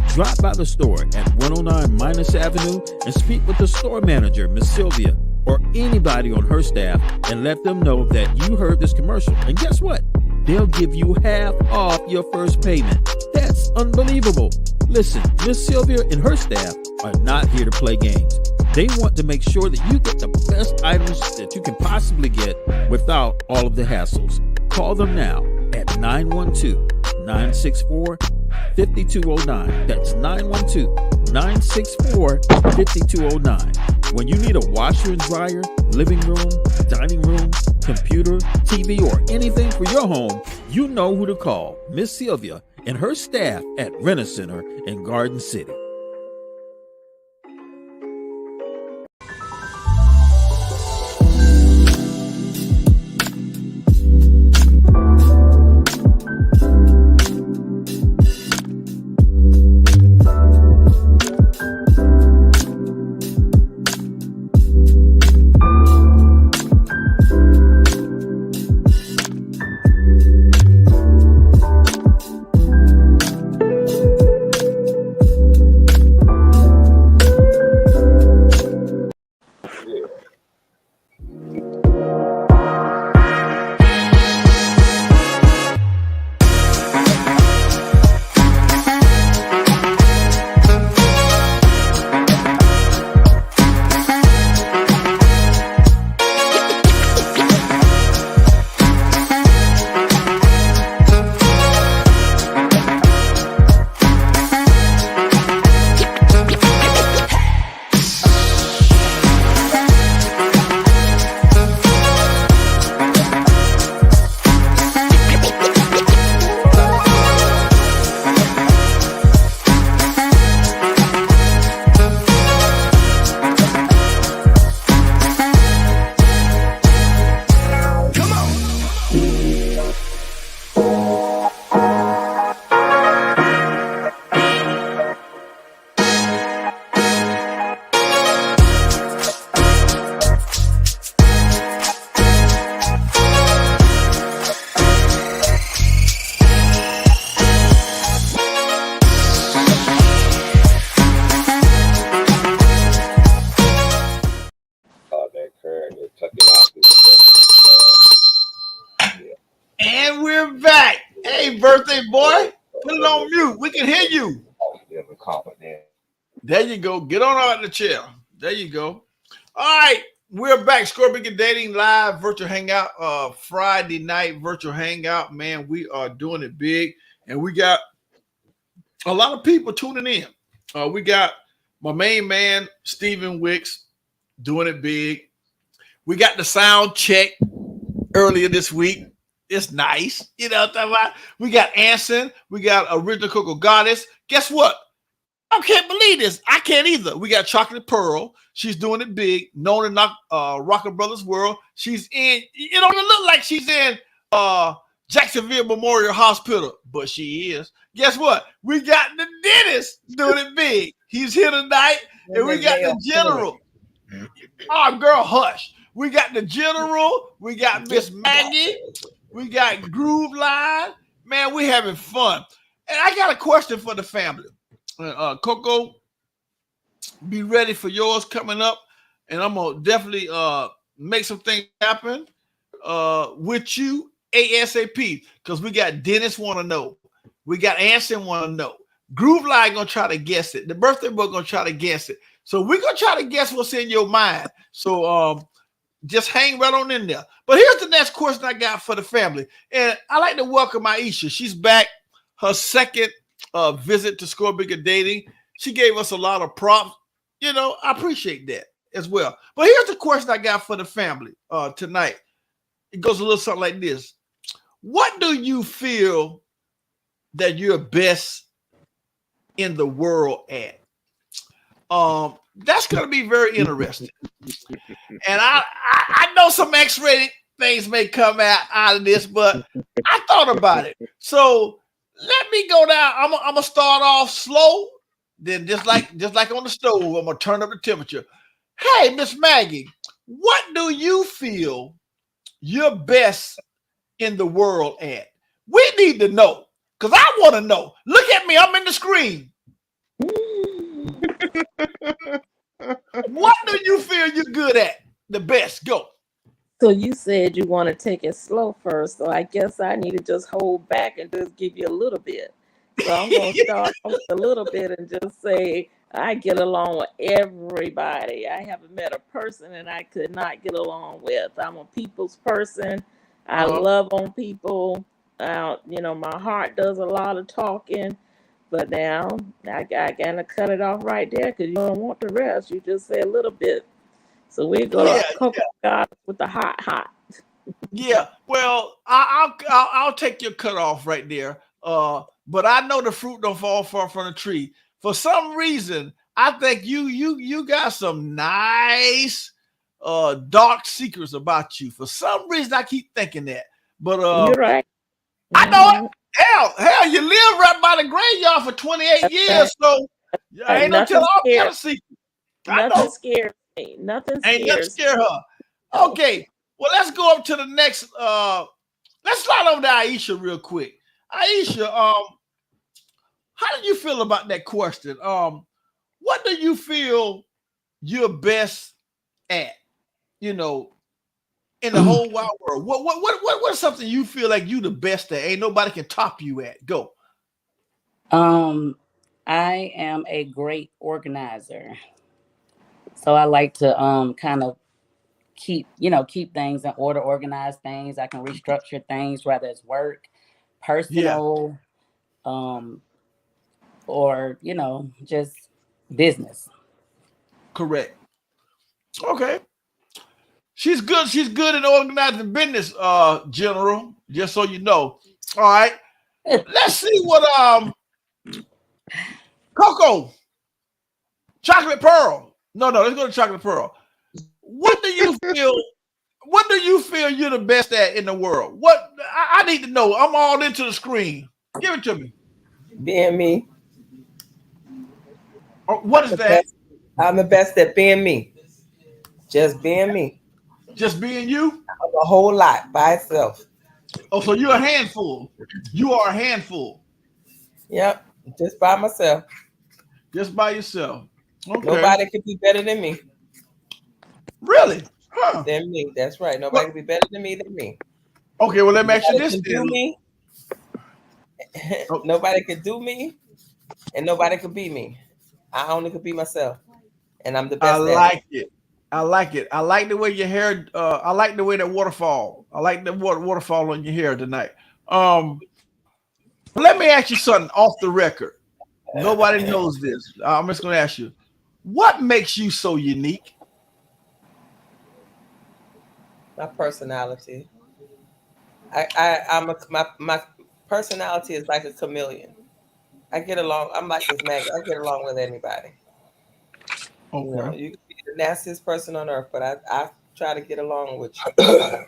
S11: Drop by the store at 109 Minus Avenue and speak with the store manager, Miss Sylvia, or anybody on her staff, and let them know that you heard this commercial. And guess what? They'll give you half off your first payment. That's unbelievable. Listen, Miss Sylvia and her staff are not here to play games. They want to make sure that you get the best items that you can possibly get without all of the hassles. Call them now at 912-964-5209. That's 912-964-5209. When you need a washer and dryer, living room, dining room, computer, TV, or anything for your home, you know who to call. Miss Sylvia and her staff at Rent a Center in Garden City.
S2: And we're back. Hey, birthday boy, put it on mute. We can hear you. There you go. Get on out of the chair. There you go. All right. We're back. ScoreBiggerDating live virtual hangout. Friday night virtual hangout. Man, we are doing it big. And we got a lot of people tuning in. We got my main man, Stephen Wicks, doing it big. We got the sound check earlier this week. It's nice. You know what I'm talking about? We got Anson. We got Original Cocoa Goddess. Guess what? I can't believe this. I can't either. We got Chocolate Pearl. She's doing it big. Known in Rocker Brothers World. She's in, it don't even look like she's in Jacksonville Memorial Hospital, but she is. Guess what? We got the dentist doing it big. He's here tonight. And we got the general. Oh, girl, hush. We got the general. We got Miss Maggie. We got Groove Line. Man, we having fun. And I got a question for the family. Coco, be ready for yours coming up. And I'm going to definitely make some things happen with you ASAP. Because we got Dennis want to know. We got Anson want to know. Groove Line going to try to guess it. The birthday boy going to try to guess it. So we're going to try to guess what's in your mind. So just hang right on in there. But here's the next question I got for the family. And I like to welcome Aisha. She's back. Her second visit to Score Bigger Dating. She gave us a lot of props. You know, I appreciate that as well. But here's the question I got for the family tonight. It goes a little something like this. What do you feel that you're best in the world at? That's going to be very interesting. And I know some X-rated things may come out of this, but I thought about it. So let me go down. I'm gonna start off slow. Then just like on the stove, I'm gonna turn up the temperature. Hey, Miss Maggie, what do you feel you're best in the world at? We need to know, because I want to know. Look at me, I'm in the screen. What do you feel you're good at? The best. Go.
S10: So you said you want to take it slow first, so I guess I need to just hold back and just give you a little bit. So I'm going to start off with a little bit and just say I get along with everybody. I haven't met a person that I could not get along with. I'm a people's person. I love on people. My heart does a lot of talking. But now I gotta cut it off right there because you don't want the rest. You just say a little bit. So we're gonna cook God with the hot.
S2: Yeah. Well, I'll take your cut off right there. But I know the fruit don't fall far from the tree. For some reason, I think you got some nice dark secrets about you. For some reason, I keep thinking that. But
S10: you're right.
S2: I know it. Hell, you live right by the graveyard for 28 years, so I ain't no tell all kind of secrets.
S10: Nothing scares me. Nothing scares.
S2: Ain't nothing scare her. Okay, well, let's go up to the next. Let's slide over to Aisha real quick. Aisha, how do you feel about that question? What do you feel you're best at? You know, in the whole wide world. What's something you feel like you the best at? Ain't nobody can top you at. Go.
S8: I am a great organizer. So I like to kind of keep things in order, organize things. I can restructure things, whether it's work, personal, or just business.
S2: Correct. Okay. She's good. She's good in organizing business, General. Just so you know. All right. Let's see what Coco. Chocolate Pearl. No, let's go to Chocolate Pearl. What do you feel? What do you feel you're the best at in the world? What I need to know. I'm all into the screen. Give it to me.
S5: Being me.
S2: What is that?
S5: I'm the best at being me. Just being me.
S2: Just being you?
S5: A whole lot by itself.
S2: Oh, so you're a handful. You are a handful.
S5: Yep. Just by myself.
S2: Just by yourself. Okay.
S5: Nobody could be better than me.
S2: Really? Huh.
S5: Than me. That's right. Nobody could be better than me than me.
S2: Okay, well, let me ask you this.
S5: Nobody could do me, and nobody could be me. I only could be myself, and I'm the best.
S2: I like it. I like it. I like the way your hair. I like the way that waterfall. I like the waterfall on your hair tonight. Let me ask you something off the record. Nobody knows this. I'm just going to ask you, what makes you so unique?
S5: My personality. My personality is like a chameleon. I get along. I'm like this Maggie. I get along with anybody. You know,
S2: Okay.
S5: you can be the nastiest person on earth, but I try to get along with you.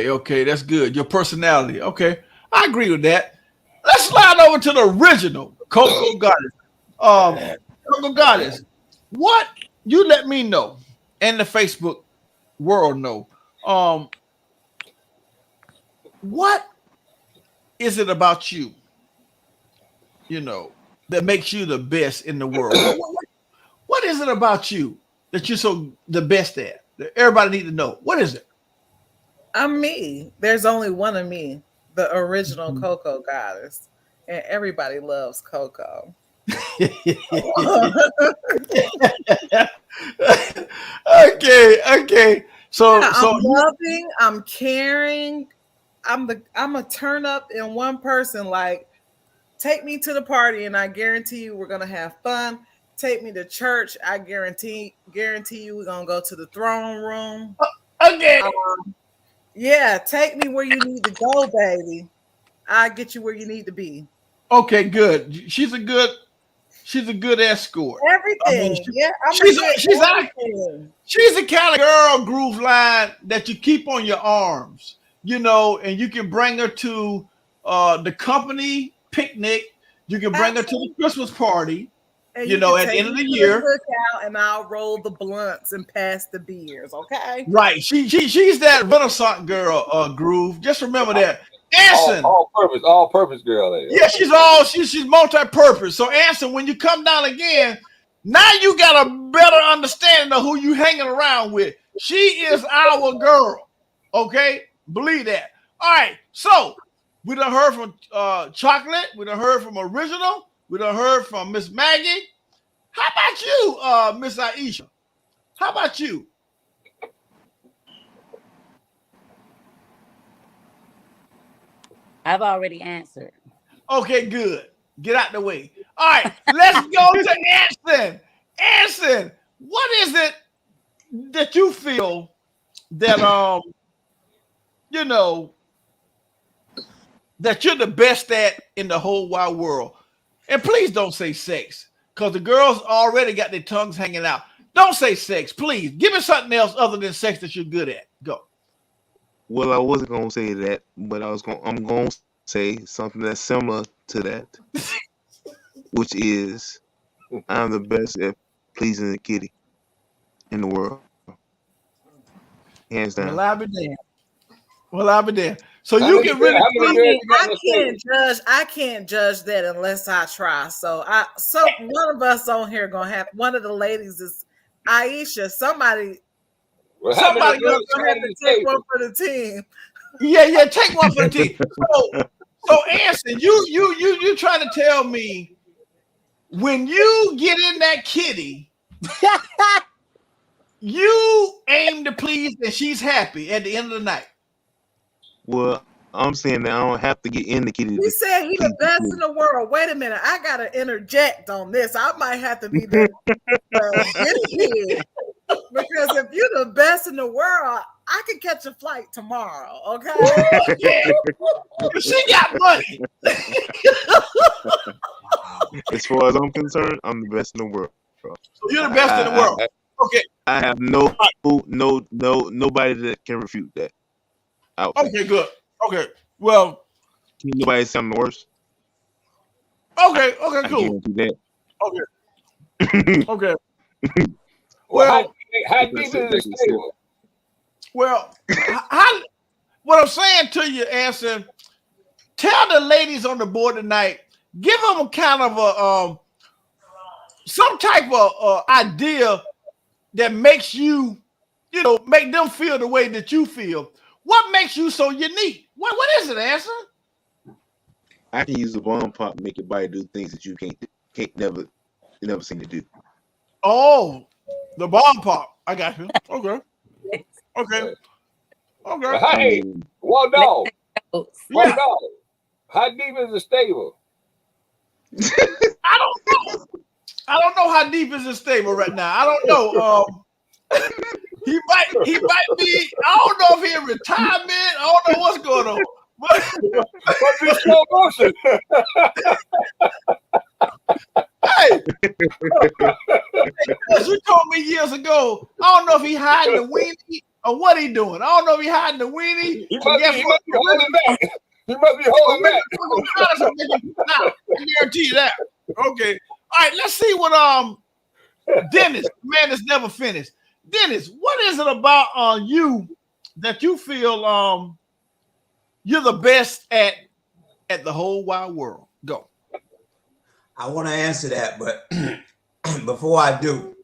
S2: Okay, that's good. Your personality. Okay, I agree with that. Let's slide over to the original Coco Goddess. Coco Goddess, what you let me know and the Facebook world know. What is it about you, that makes you the best in the world? What is it about you that you're so the best at? That everybody need to know. What is it?
S3: I'm me. There's only one of me, the original Coco Goddess, and everybody loves Coco.
S2: Okay. So
S3: Yeah, I'm
S2: you
S3: loving, I'm caring. I'm a turn up in one person. Like, take me to the party and I guarantee you we're gonna have fun. Take me to church, I guarantee you we're gonna go to the throne room.
S2: okay.
S3: Yeah, take me where you need to go, baby. I get you where you need to be.
S2: Okay, good. She's a good escort. I mean,
S3: Everything. Yeah, I'm a
S2: she's
S3: good
S2: she's out.
S3: everything.
S2: She's the kind of girl groove line that you keep on your arms, and you can bring her to the company picnic. You can bring her to the
S3: Absolutely.
S2: Christmas party.
S3: And you can
S2: At the
S3: take
S2: end
S3: me
S2: of
S3: to
S2: the
S3: the
S2: year,
S3: cookout and I'll roll the blunts and pass the beers, okay?
S2: right? She's that Renaissance girl, groove. Just remember that. Anson,
S12: all purpose girl.
S2: yeah, she's multi-purpose. So Anson, when you come down again, now you got a better understanding of who you hanging around with. She is our girl. Okay? Believe that. All right. So we done heard from Chocolate. We done heard from Original. We done heard from Miss Maggie. How about you, Miss Aisha? How about you?
S8: I've already answered.
S2: Okay, good. Get out the way. All right, let's go to Anson. Anson, what is it that you feel that you know that you're the best at in the whole wide world? And please don't say sex, because the girls already got their tongues hanging out. Don't say sex, please. Give me something else other than sex that you're good at. Go.
S4: Well, I wasn't gonna say that, but I'm gonna say something that's similar to that, which is I'm the best at pleasing the kitty in the world, hands
S2: Well,
S4: down.
S2: I'll be damned. Well, I'll be damned. So
S12: How
S2: you
S12: many
S2: can
S12: girls?
S2: really
S12: How many
S3: I
S2: please.
S12: girls
S3: mean,
S12: you got in the stable?
S3: I can't judge that unless I try. So one of us on here gonna have one of the ladies is Aisha. Somebody
S12: Well, how many
S2: Somebody
S12: girls
S2: gonna
S12: you
S3: gonna
S12: got
S3: have
S12: in
S3: to
S12: the
S3: take one
S12: stable?
S3: for the team.
S2: Yeah, take one for the team. So Anson, you trying to tell me when you get in that kitty, you aim to please and she's happy at the end of the night.
S4: Well, I'm saying that I don't have to get in the kitty
S3: He
S4: to
S3: said he the
S4: please the
S3: best
S4: kitty.
S3: in the world. Wait a minute, I gotta interject on this. I might have to be the guinea pig because if you're the best in the world, I could catch a flight tomorrow. Okay.
S2: Yeah, she got money.
S4: As far as I'm concerned, I'm the best in the world.
S2: So you're the best in the world. Okay.
S4: I have nobody that can refute that out there.
S2: Okay, good. Okay. Well,
S4: Can nobody say I'm the worst?
S2: okay,
S4: I
S2: cool.
S4: guarantee that.
S2: Okay.
S12: Well,
S2: Well,
S12: how deep is the stable?
S2: well, what I'm saying to you, Anson, tell the ladies on the board tonight, give them a kind of a some type of idea that makes you, make them feel the way that you feel. What makes you so unique? What is it, Anson?
S4: I can use a bomb pop to make your body do things that you never seen it do.
S2: Oh, the bomb pop. I got you. Okay.
S12: Well, hey, Waldo, how deep is the stable?
S2: I don't know how deep is the stable right now. I don't know. He might be. I don't know if he's in retirement. I don't know what's going on.
S12: What's this slow motion?
S2: Hey, as you told me years ago, I don't know if he hiding the weenie or what he doing. I don't know if he hiding the weenie.
S12: He must be holding back. He must be holding back.
S2: I guarantee you that. Okay. All right, let's see what Dennis, the man that's never finished. Dennis, what is it about you that you feel you're the best at the whole wide world? Go.
S7: I want to answer that, but before I do,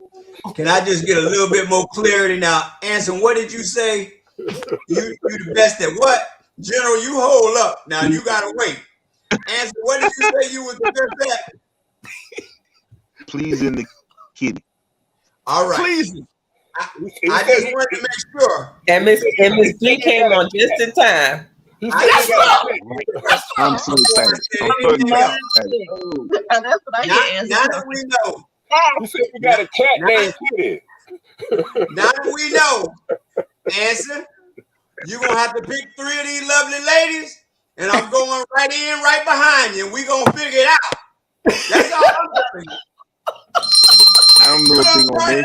S7: can I just get a little bit more clarity now? Anson, what did you say? You the best at what? General, you hold up. Now you gotta wait. Anson, what did you say you was the best at?
S4: Pleasing the kitty.
S7: All right.
S2: Pleasing.
S7: I just wanted to make sure.
S5: And Miss G came on just in time.
S4: I'm so excited. I'm so excited.
S10: That's what I get.
S7: Now that we know.
S12: You said you got a cat named Kitty.
S7: Now that we know, Anson, you're going to have to pick 3 of these lovely ladies, and I'm going right in, right behind you, and we're going to figure it out. That's all I'm telling you.
S4: I don't know if they're going to let you.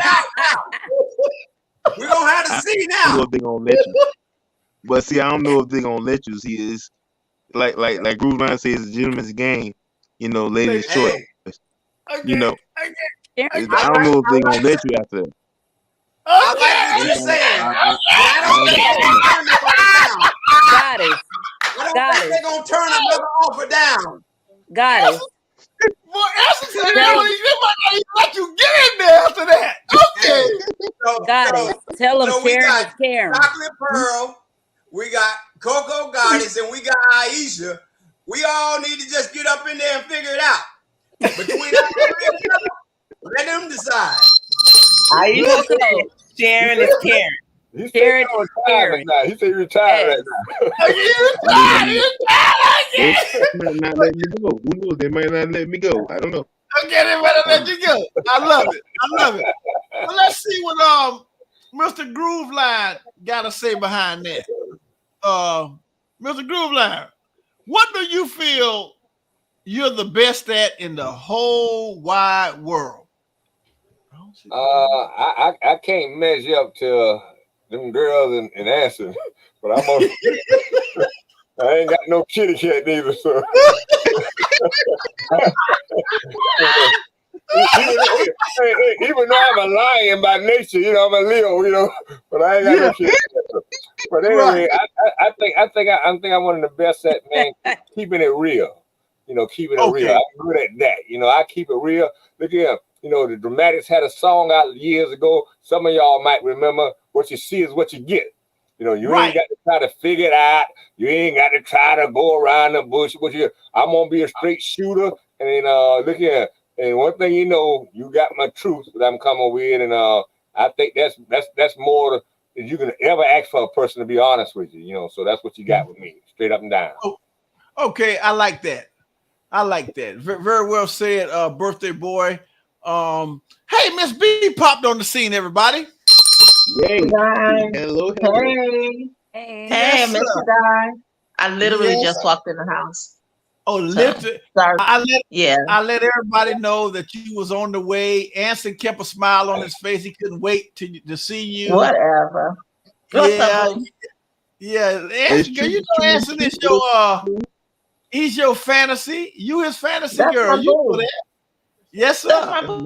S7: We're going to have to see now.
S4: I don't know if they're going to let you. But see, I don't know if they're going to let you. See, it's like Groove Line says, it's a gentleman's game. You know, ladies' choice. You know. I don't know if they're going to let you after that.
S7: I like what you're saying. I don't think they're going to turn another offer down.
S8: Got it.
S2: Well, Anson said they might let you get in there after that. Okay.
S8: Got it. Tell them Karen is Karen.
S7: Chocolate Pearl, we got Coco Goddess, and we got Aisha. We all need to just get up in there and figure it out. Between us, let them decide.
S5: Aisha said Sharon is Karen.
S12: He said he's retired now. He said he's retired right now.
S2: You're
S4: They might not let me go. Who knows? They might not let me go. I don't know.
S2: Okay, they better let you go. I love it. Well, let's see what Mr. Groove Line got to say behind that. Mr. Groove Line, what do you feel you're the best at in the whole wide world?
S12: I can't measure up to them girls in Anson, but I'm on. I ain't got no kitty cat neither, so. Even though I'm a lion by nature, you know, I'm a Leo, but I ain't got no kitty cat. But anyway, I think I'm one of the best at, man, keeping it real. Keeping it real. I'm good at that. I keep it real. Look here. The Dramatics had a song out years ago. Some of y'all might remember, what you see is what you get. You ain't got to try to figure it out. You ain't got to try to go around the bush. I'm going to be a straight shooter. And look here. And one thing you got my truth that I'm coming with. And I think that's more than you can ever ask for a person to be honest with you. So that's what you got with me, straight up and down.
S2: Okay, I like that. Very, very well said, birthday boy. Hey, Miss B popped on the scene, everybody.
S4: Yay.
S10: Hello. Hey,
S2: Yes,
S10: Mr. Guy. I literally just walked in the house.
S2: Oh, literally.
S10: Sorry.
S2: I let everybody know that you was on the way. Anson kept a smile on his face. He couldn't wait to see you.
S10: Whatever.
S2: Yeah. Anson, girl, Anson is he's your fantasy. You his fantasy
S10: That's
S2: girl. You know that. Yes, sir.
S10: That's my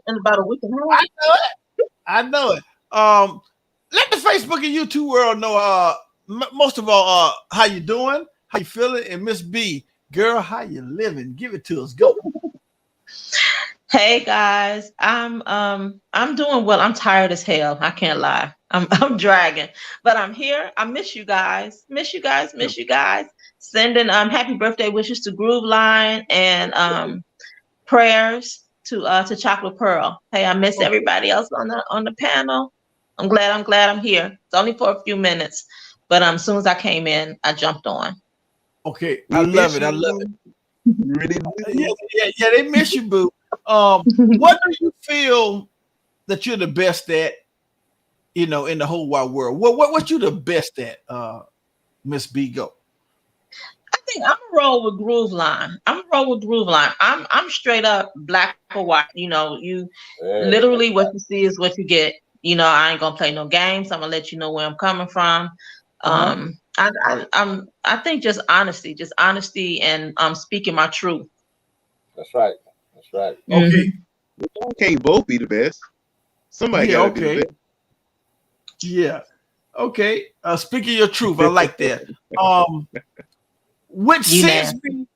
S10: in about a week and a half.
S2: I know it. Let the Facebook and YouTube world know. Most of all, how you doing? How you feeling? And Miss B, girl, how you living? Give it to us. Go.
S10: Hey guys, I'm doing well. I'm tired as hell. I can't lie. I'm dragging, but I'm here. I miss you guys. Miss you guys. Sending happy birthday wishes to Groove Line and prayers to Chocolate Pearl. Hey, I miss everybody else on the panel. I'm glad I'm here. It's only for a few minutes, but as soon as I came in, I jumped on.
S2: Okay, I love it.
S4: Really?
S2: Yeah, they miss you, boo. What do you feel that you're the best at? In the whole wide world. What you the best at, Miss B, go.
S13: I think I'm a roll with Groove Line. I'm straight up black or white. You know, you literally what you see is what you get. You know, I ain't gonna play no games. I'm gonna let you know where I'm coming from. I think just honesty, and speaking my truth.
S12: That's right. That's right.
S2: Okay.
S4: Y'all can't both be the best. Somebody gotta be the best.
S2: Yeah. Okay. Speaking your truth, I like that. Which sends me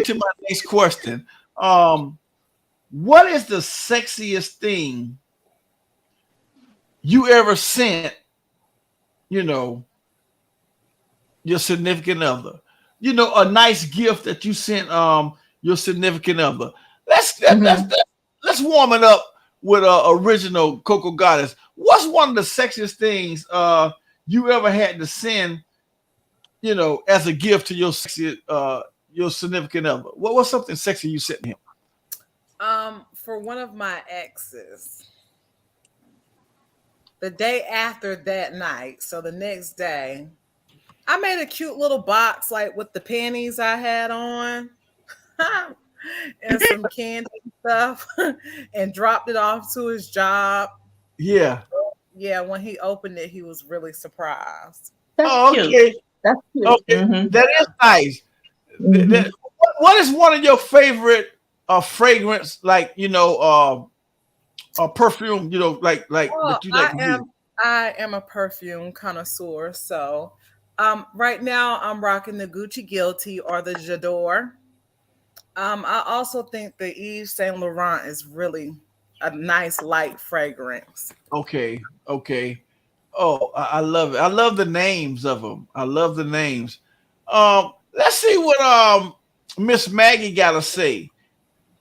S2: to my next question. What is the sexiest thing you ever sent, you know, your significant other? You know, a nice gift that you sent your significant other. Let's warm it up with original Coco Goddess. What's one of the sexiest things you ever had to send, you know, as a gift to your significant other? What's something sexy you sent him?
S3: For one of my exes, the day after that night, so the next day, I made a cute little box like with the panties I had on and some candy and stuff and dropped it off to his job.
S2: Yeah.
S3: Yeah, when he opened it, he was really surprised.
S13: That's cute. That's cute.
S2: Okay. That is nice. What is one of your favorite fragrance, like, you know, perfume, you know, like that you like to use?
S3: I am a perfume connoisseur, so right now I'm rocking the Gucci Guilty or the J'adore. I also think the Yves Saint Laurent is really a nice light fragrance.
S2: Okay. Oh, I love it. I love the names of them. I love the names. Let's see what Miss Maggie got to say.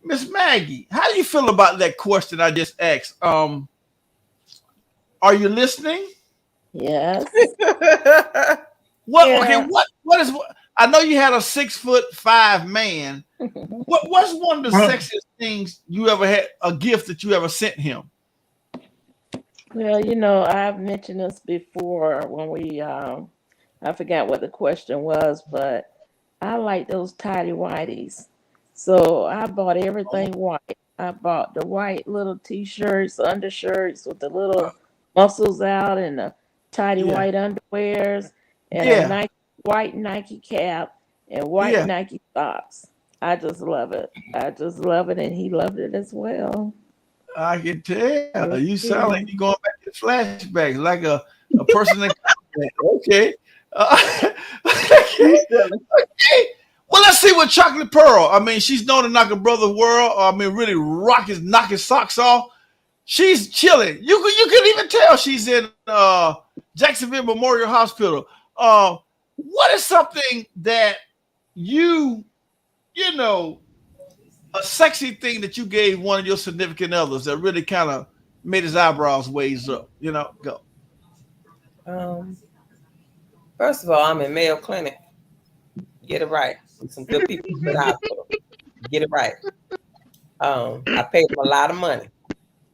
S2: Miss Maggie, how do you feel about that question I just asked? Are you listening?
S10: Yes.
S2: Okay, what is I know you had a 6'5" man. What's one of the sexiest things you ever had, a gift that you ever sent him?
S10: Well, you know, I've mentioned this before when we I forgot what the question was, but I like those tidy whities. So I bought everything white. I bought the white little t-shirts, undershirts with the little muscles out, and the tidy white underwears, and a white Nike cap and white Nike socks. I just love it. And he loved it as well.
S2: I can tell. You sound like you're going back to flashbacks, like a person that. Okay. Okay. Well, let's see what Chocolate Pearl. I mean, she's known to knock a brother world. I mean, really knock his socks off. She's chilling. You can even tell she's in Jacksonville Memorial Hospital. What is something that you know, a sexy thing that you gave one of your significant others that really kind of made his eyebrows raise up? You know, go.
S5: First of all, I'm in Mayo Clinic. Get it right. Some good people in the hospital. Get it right. I paid them a lot of money.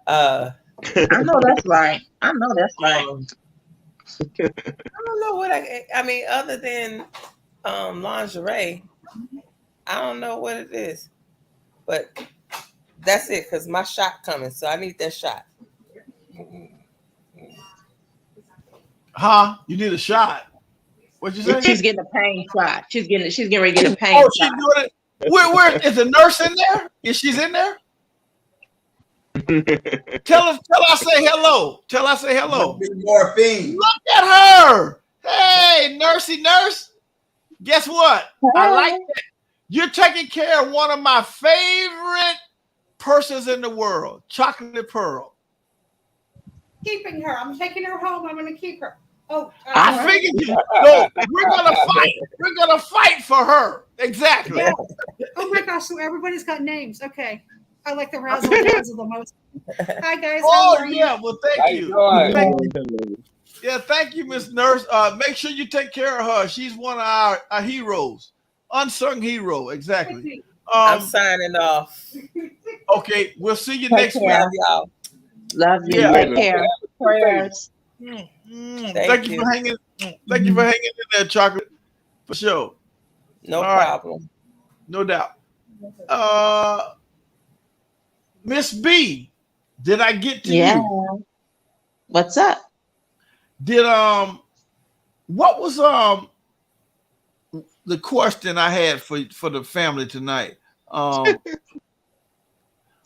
S13: I know that's right.
S5: I don't know what I mean, other than lingerie. I don't know what it is, but that's it. Cause my shot coming, so I need that shot.
S2: Huh? You need a shot. What you say?
S13: She's getting a pain shot. She's getting ready to get a pain shot.
S2: She's doing it. Where is the nurse in there? Is she's in there? Tell I say hello. Tell I say hello.
S7: Morphine.
S2: Look at her. Hey, nursey nurse. Guess what? I like that. You're taking care of one of my favorite persons in the world, Chocolate Pearl.
S14: Keeping her. I'm taking her home. I'm going to keep her. Oh,
S2: I figured you. No, we're gonna fight. We're gonna fight for her. Exactly.
S14: Yeah. Oh my gosh! So everybody's got names. Okay, I like the razzle dazzle the most. Hi guys.
S2: Oh yeah. Well, thank you. Yeah, thank you, Miss Nurse. Make sure you take care of her. She's one of our heroes, unsung hero. Exactly.
S5: I'm signing off.
S2: Okay, we'll see you next week.
S5: Y'all.
S13: Love you. Take care. Prayers.
S2: Thank you for hanging. Thank you for hanging in there, chocolate. For sure.
S5: No
S2: All right.
S5: problem.
S2: No doubt. Miss B, did I get to
S13: Yeah.
S2: you?
S13: What's up?
S2: Did what was the question I had for the family tonight?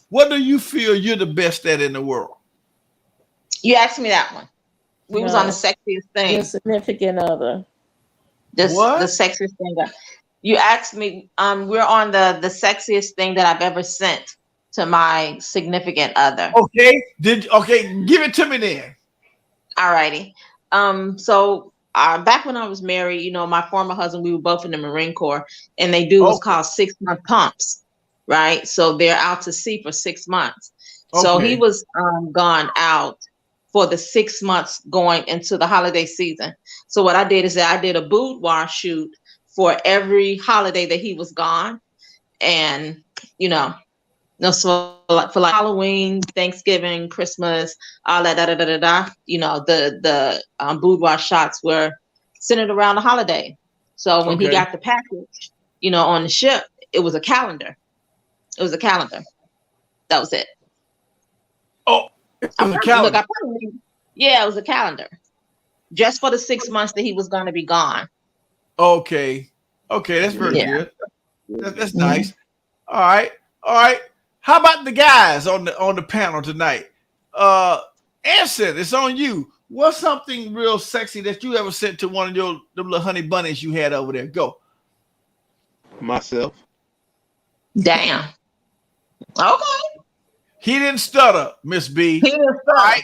S2: What do you feel you're the best at in the world?
S13: You asked me that one. We was on the
S10: No,
S13: sexiest
S10: your
S13: thing.
S10: significant other.
S13: The
S2: What?
S13: sexiest thing that you asked me. We're on the sexiest thing that I've ever sent to my significant other.
S2: Okay. Okay, give it to me then.
S13: Alrighty. So back when I was married, you know, my former husband, we were both in the Marine Corps, and they do what's
S2: Okay.
S13: called 6-month pumps, right? So they're out to sea for 6 months. So he
S2: Okay.
S13: was gone out for the 6 months going into the holiday season. So what I did is that I did a boudoir shoot for every holiday that he was gone, and you know, no, so like for like Halloween, Thanksgiving, Christmas, all that, da da da da da. You know, the boudoir shots were centered around the holiday. So when he
S2: Okay.
S13: got the package, you know, on the ship, it was a calendar. It was a calendar. That was it.
S2: Oh, it
S13: I
S2: was a
S13: probably look.
S2: calendar.
S13: I probably yeah, it was a calendar just for the 6 months that he was going to be gone.
S2: Okay. Okay, that's very
S13: Yeah.
S2: good. That's
S13: Mhm.
S2: nice. All right. All right. How about the guys on the panel tonight? Uh Answer, it's on you. What's something real sexy that you ever sent to one of your them little honey bunnies you had over there? Go.
S4: Myself.
S13: Damn. Okay.
S2: He didn't stutter, Miss
S13: He
S2: B.
S13: didn't
S2: All
S13: stop.
S2: right.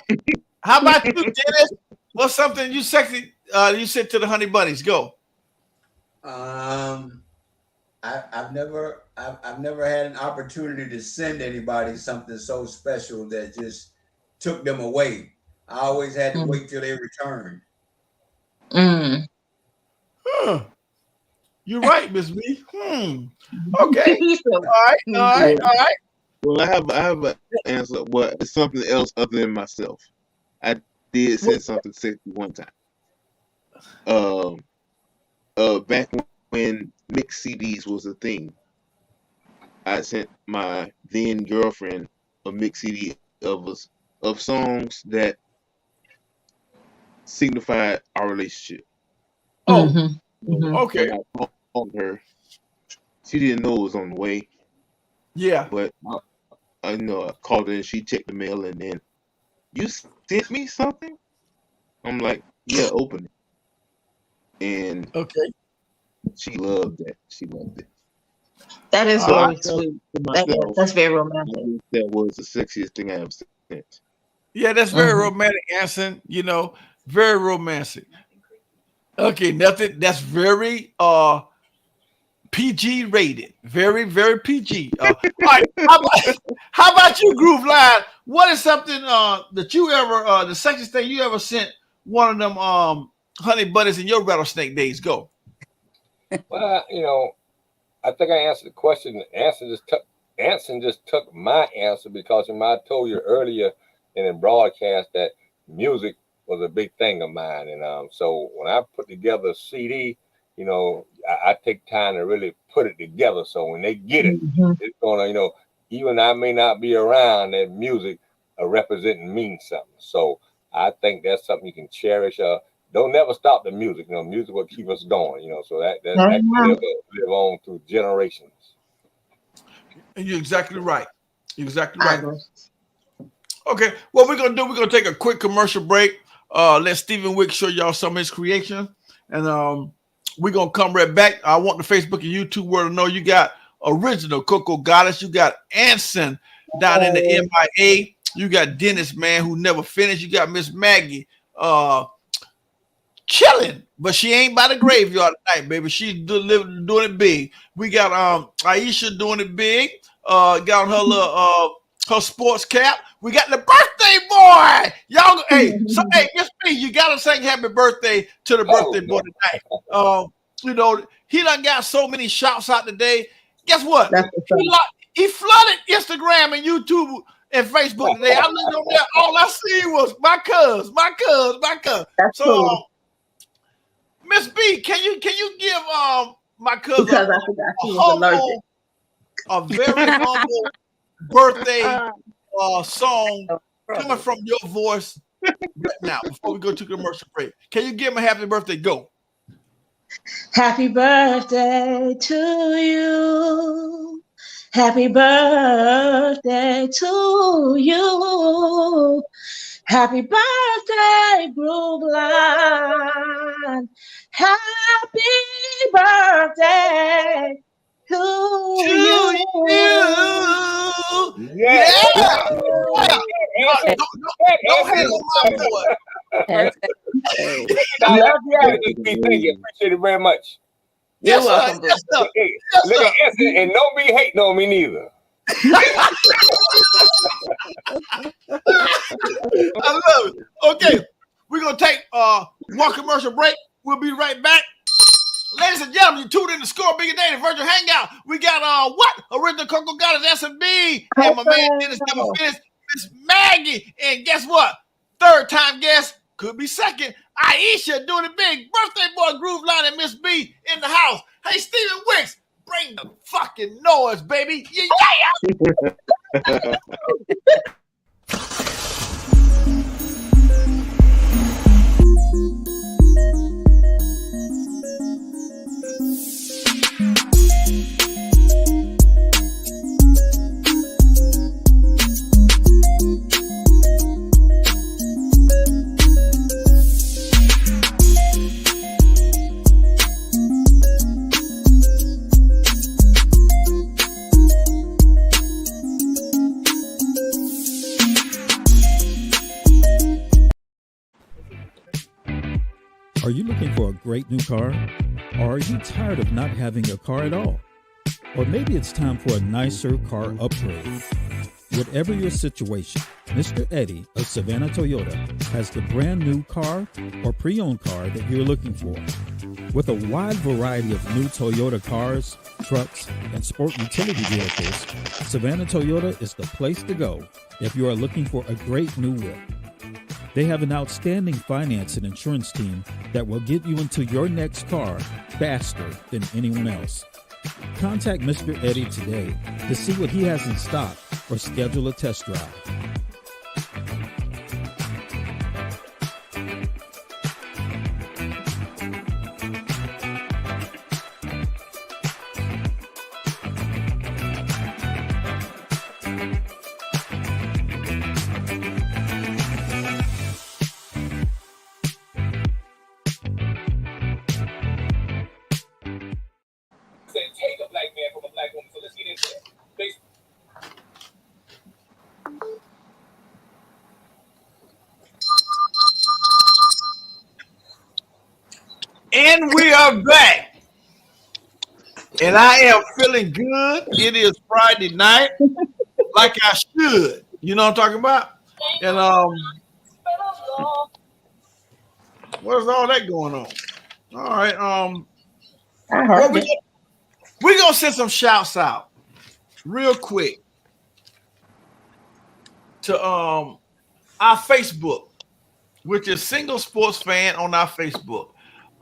S2: How about you, Dennis? What's something you sexy you sent to the honey bunnies? Go.
S7: Um, I've never had an opportunity to send anybody something so special that just took them away. I always had to
S13: Mm.
S7: wait till they returned.
S13: Mm.
S2: Huh. You're right, Miss B. Okay.
S13: He said,
S2: All right. All
S13: yeah.
S2: right. All right.
S4: Well, I have an answer. Well, it's something else other than myself. I did
S2: What-
S4: send something sexy one time. Um, back when mixed CDs was a thing, I sent my then girlfriend a mixed CD of songs that signified our relationship.
S2: Oh,
S13: Mm-hmm.
S4: So
S13: Mm-hmm.
S2: okay.
S4: when I called her, she didn't know it was on the way,
S2: Yeah.
S4: but I know I called her and she checked the mail and then you sent me something. I'm like, yeah, open it, and
S2: Okay.
S4: she loved that. She loved it.
S13: That is
S2: All
S4: So I
S2: right.
S13: very
S4: felt
S13: sweet.
S4: to myself,
S13: That's very
S4: I
S13: romantic.
S4: guess that was the sexiest thing I ever sent.
S2: Yeah, that's very
S13: Mm-hmm.
S2: romantic, Anson. You know, very romantic. Okay, nothing. That's very PG rated. Very, very PG. All right. How about you, Groove Line? What is something that you ever the sexiest thing you ever sent one of them honey bunnies in your rattlesnake days? Go.
S12: Well, I think I answered the question. Anson just took my answer because I told you earlier in the broadcast that music was a big thing of mine, and so when I put together a CD, I take time to really put it together. So when they get it,
S13: Mm-hmm.
S12: it's gonna, even I may not be around, that music representing means something. So I think that's something you can cherish. Don't never stop the music. Music will keep us going. So that can live on through generations.
S2: And you're exactly right. You're exactly
S13: I
S2: right.
S13: agree.
S2: Okay, what we're gonna take a quick commercial break. Let Stephen Wick show y'all some of his creation, and we're gonna come right back. I want the Facebook and YouTube world to know you got original Coco Goddess, you got Anson down in the MIA, you got Dennis, man, who never finished, you got Miss Maggie chilling, but she ain't by the graveyard tonight, baby. She's doing it big. We got Aisha doing it big. Got on her little her sports cap. We got the birthday boy. Y'all, hey, Miss B, you gotta sing happy birthday to the
S12: Oh
S2: birthday boy
S12: no.
S2: tonight. He done got so many shouts out today. Guess what?
S13: That's what's up.
S2: He flooded Instagram and YouTube and Facebook today. I looked on there, all I see was my cuz.
S13: That's
S2: So
S13: cool.
S2: Miss B, can you give my cousin
S13: Because I forgot
S2: a
S13: she was allergic.
S2: very humble birthday song coming from your voice right now before we go to commercial break? Can you give him a happy birthday? Go.
S13: Happy birthday to you. Happy birthday to you. Happy birthday, Brookline. Happy birthday to
S2: To
S13: you.
S2: you.
S12: Yeah.
S2: Don't hang on my boy.
S13: Love you.
S12: Thank you. Appreciate it very much.
S13: You're
S2: Yes,
S13: welcome,
S2: sir. Yes, sir.
S12: Hey,
S2: Yes,
S12: look
S2: sir.
S12: at Esther, and don't be hating on me neither.
S2: I love it. Okay, we're gonna take one commercial break. We'll be right back. Ladies and gentlemen, you tuned in to Score Bigger Dating Virtual Hangout. We got Original Coco got his S&B, and my man Dennis never finished, Miss Maggie, and guess what? Third time guest, could be second. Aisha doing it big. Birthday boy Groove Line and Miss B in the house. Hey, Stephen Wicks, bring the fucking noise, baby. Yeah.
S11: Are you looking for a great new car? Or are you tired of not having a car at all? Or maybe it's time for a nicer car upgrade. Whatever your situation, Mr. Eddie of Savannah Toyota has the brand new car or pre-owned car that you're looking for. With a wide variety of new Toyota cars, trucks, and sport utility vehicles, Savannah Toyota is the place to go if you are looking for a great new whip. They have an outstanding finance and insurance team that will get you into your next car faster than anyone else. Contact Mr. Eddie today to see what he has in stock or schedule a test drive.
S12: Take a black man from a black woman. So let's get into it.
S2: And we are back. And I am feeling good. It is Friday night, like I should. You know what I'm talking about? And what's all that going on? All right.
S13: I heard it.
S2: We're gonna send some shouts out real quick to our Facebook, which is Single Sports Fan on our Facebook.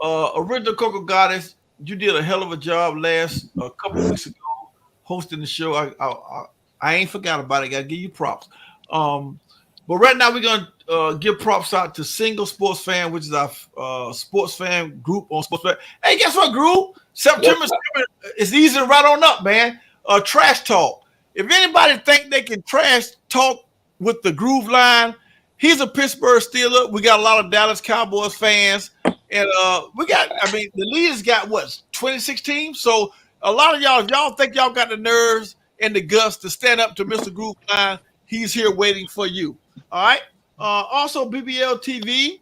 S2: Original Coco Goddess, you did a hell of a job a couple of weeks ago hosting the show. I ain't forgot about it. Gotta give you props. But right now we're gonna give props out to Single Sports Fan, which is our sports fan group on Sports Fan. Hey, guess what, group? September 7th is easing right on up, man. Trash talk. If anybody think they can trash talk with the Groove Line, he's a Pittsburgh Steeler. We got a lot of Dallas Cowboys fans. And the leaders got 26 teams. So a lot of y'all think y'all got the nerves and the guts to stand up to Mr. Groove Line. He's here waiting for you. All right. Also, BBL TV,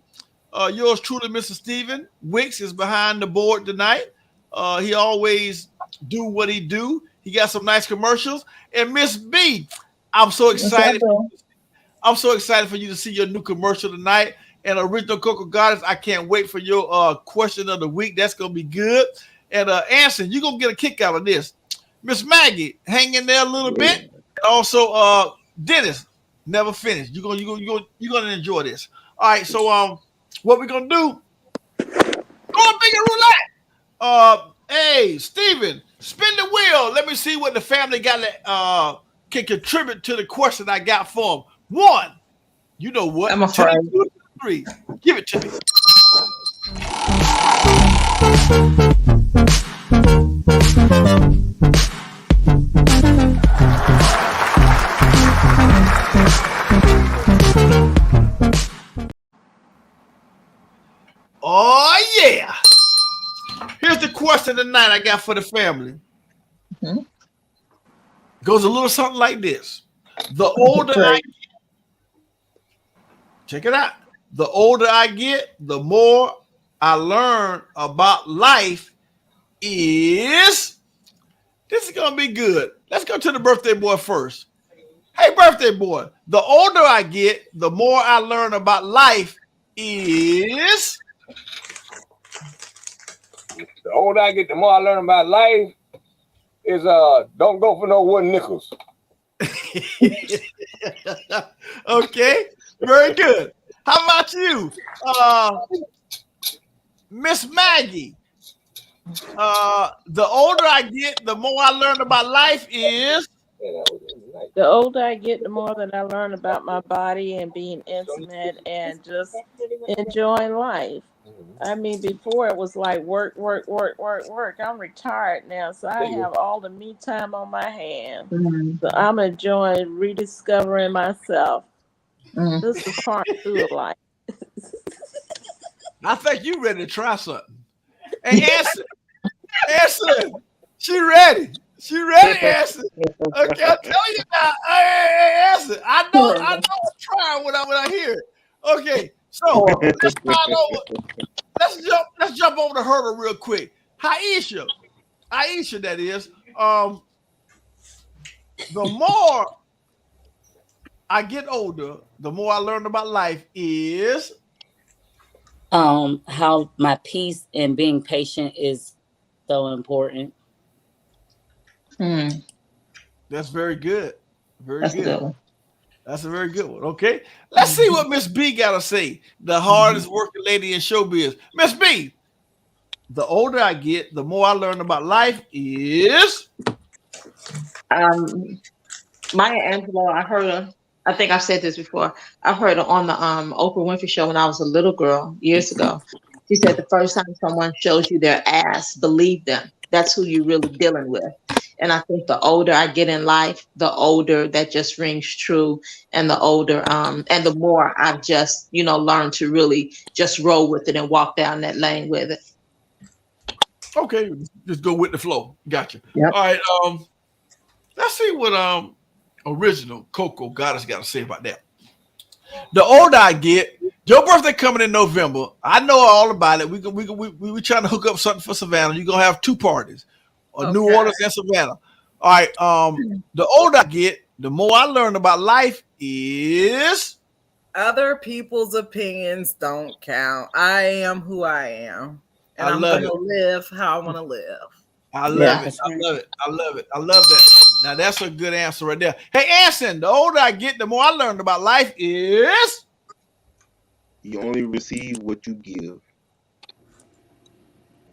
S2: yours truly, Mr. Steven Wicks, is behind the board tonight. He always do what he do. He got some nice commercials. And Miss B, I'm so excited. I'm so excited for you to see your new commercial tonight. And Original Coco Goddess, I can't wait for your question of the week. That's going to be good. And Anson, you're going to get a kick out of this. Miss Maggie, hang in there a little bit. Also, Dennis, Never finish. You're gonna enjoy this. All right. So what we're gonna do? Go on bigger roulette. Hey, Steven, spin the wheel. Let me see what the family got can contribute to the question I got for them. One, you know what?
S13: I'm
S2: To the
S13: afraid.
S2: 2 to the 3. Give it to me. Oh yeah. Here's the question tonight I got for the family.
S13: Mhm.
S2: Goes a little something like this. The older I
S13: Right.
S2: get, check it out. The older I get, the more I learn about life is. This is gonna be good. Let's go to the birthday boy first. Hey, birthday boy. The older I get, the more I learn about life is.
S12: The older I get, the more I learn about life. Is don't go for no wooden nickels.
S2: Okay, very good. How about you, Miss Maggie? The older I get, the more I learn about life is.
S10: The older I get, the more that I learn about my body and being intimate and just enjoying life. I mean, before it was like work, work, work, work, work. I'm retired now, so I have all the me time on my hands.
S13: Mhm.
S10: So I'm enjoying rediscovering myself.
S13: Mhm.
S10: This is part two of life.
S2: I think you ready to try something. Hey, answer. She ready. She ready, answer. Okay, I'll tell you now. Hey, answer. I know I'm trying when I hear it. Okay, so let's start over. Let's jump over the hurdle real quick. Aisha, that is. The more I get older, the more I learn about life is.
S8: How my peace and being patient is so important.
S13: Mhm.
S2: That's very good. Very
S13: That's a
S2: good.
S13: good one.
S2: That's a very good one. Okay. Let's see what Miss B got to say. The hardest working lady in showbiz. Miss B, the older I get, the more I learn about life is.
S13: Um, Maya Angelou, I heard her. I think I've said this before. I heard her on the Oprah Winfrey show when I was a little girl years ago. She said the first time someone shows you their ass, believe them. That's who you're really dealing with. And I think the older I get in life, the older that just rings true, and the older and the more I've just learned to really just roll with it and walk down that lane with it.
S2: Okay. Just go with the flow. Gotcha.
S13: Yep.
S2: All right. Let's see what original Coco Goddess got to say about that. The older I get, your birthday coming in November. I know all about it. We trying to hook up something for Savannah. You're gonna have two parties, New
S13: Okay.
S2: Orleans and Savannah. All right. The older I get, the more I learn about life is.
S3: Other people's opinions don't count. I am who I am, and
S2: I
S3: I'm
S2: love
S3: going
S2: it.
S3: to live how I want to live.
S2: I love
S13: Yeah.
S2: it.
S8: That's
S2: I
S8: right.
S2: love it. I love it. I love that. Now that's a good answer right there. Hey, Anson, the older I get, the more I learn about life is.
S4: You only receive what you give.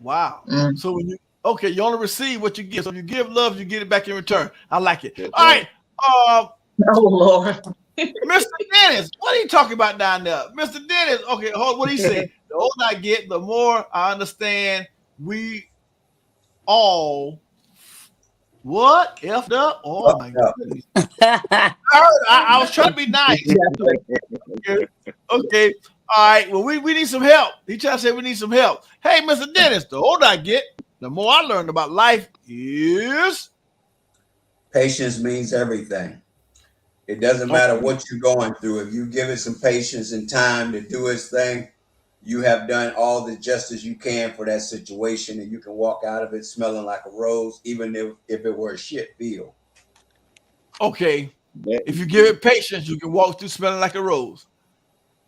S2: Wow.
S13: Mm.
S2: So you only receive what you give. So if you give love, you get it back in return. I like it.
S4: That's
S2: All
S4: right.
S2: right.
S13: Oh Lord.
S2: Mr. Dennis, what are you talking about down there? Mr. Dennis, okay, what do you say? The older I get, the more I understand we all what? Effed up? Oh my
S7: Yeah.
S2: goodness. I was trying to be nice. Okay. Okay. All right. Well, we need some help. He trying to say we need some help. Hey, Mr. Dennis, the older I get, the more I learn about life is.
S7: Patience means everything. It doesn't
S2: Okay.
S7: matter what you're going through. If you give it some patience and time to do its thing, you have done all the justice you can for that situation, and you can walk out of it smelling like a rose, even if it were a shit field.
S2: Okay.
S4: That
S2: If
S4: is
S2: you give
S4: good.
S2: it patience, you can walk through smelling like a rose.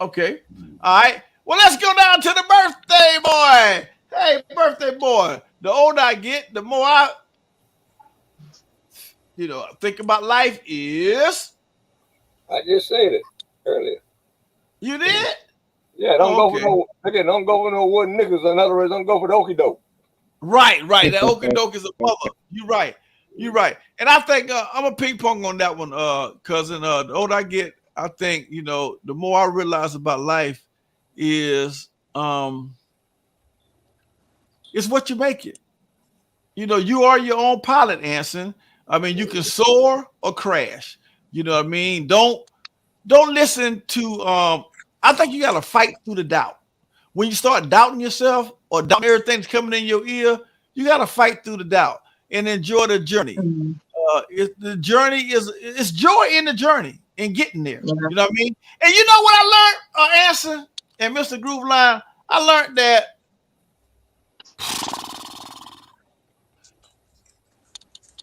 S2: Okay. All right. Well, let's go down to the birthday boy. Hey, birthday boy. The older I get, the more I, think about life is.
S12: I just said it earlier.
S2: You did?
S12: Yeah, don't go for no. Again, don't go for no wooden niggas. In other words, don't go for the okie doke.
S2: Right. That okie doke is a mother. You're right. And I think I'm a ping pong on that one, cousin. The older I get, I think the more I realize about life is it's what you make it. You are your own pilot, Anson. I mean, you can soar or crash. You know what I mean? Don't listen to I think you gotta fight through the doubt. When you start doubting yourself or doubting everything's coming in your ear, you gotta fight through the doubt and enjoy the journey. The journey it's joy in the journey and getting there.
S13: Yeah.
S2: You know what I mean? And you know what I learned, Anson and Mr. Grooveline? I learned that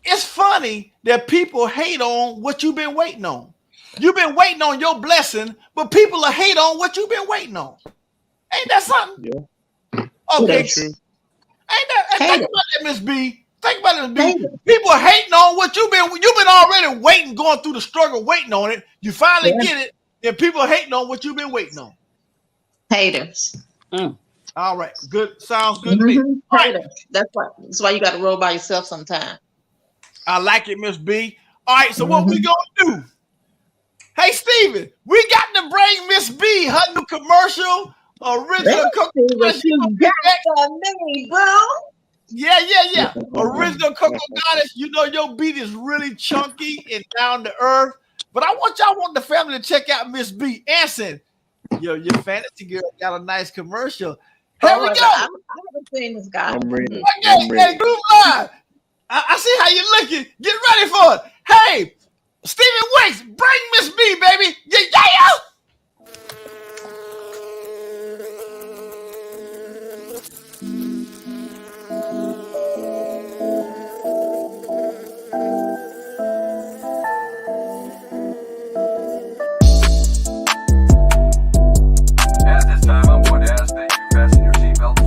S2: it's funny that people hate on what you've been waiting on. You've been waiting on your blessing, but people are hate on what you've been waiting on. Ain't that something?
S4: Yeah.
S2: Okay.
S4: That's true.
S2: Ain't that? Think about that, Miss B. Think about it, Miss B.
S13: Haters.
S2: People hating on what you've been already waiting, going through the struggle, waiting on it. You finally get it, and people hating on what you've been waiting on.
S13: Haters.
S2: All right, good. Sounds good to me. All right.
S13: Haters. That's why you got to roll by yourself sometime.
S2: I like it, Miss B. All right, so what we gonna do? Hey, Steven, we got to bring Miss B her new commercial, original
S13: Let's see what you got for me, bro.
S2: Yeah. Original Cocoa Goddess. Your beat is really chunky and down to earth. But I want the family to check out Miss B. Anson, your fantasy girl got a nice commercial. Here we go.
S13: I haven't seen this guy.
S4: I'm ready.
S2: Hey, Groove Line. I see how you're looking. Get ready for it. Hey, Stephen Wicks, bring Miss B, baby. Yeah.
S15: At this time, I'm going to ask that you fasten your seatbelts.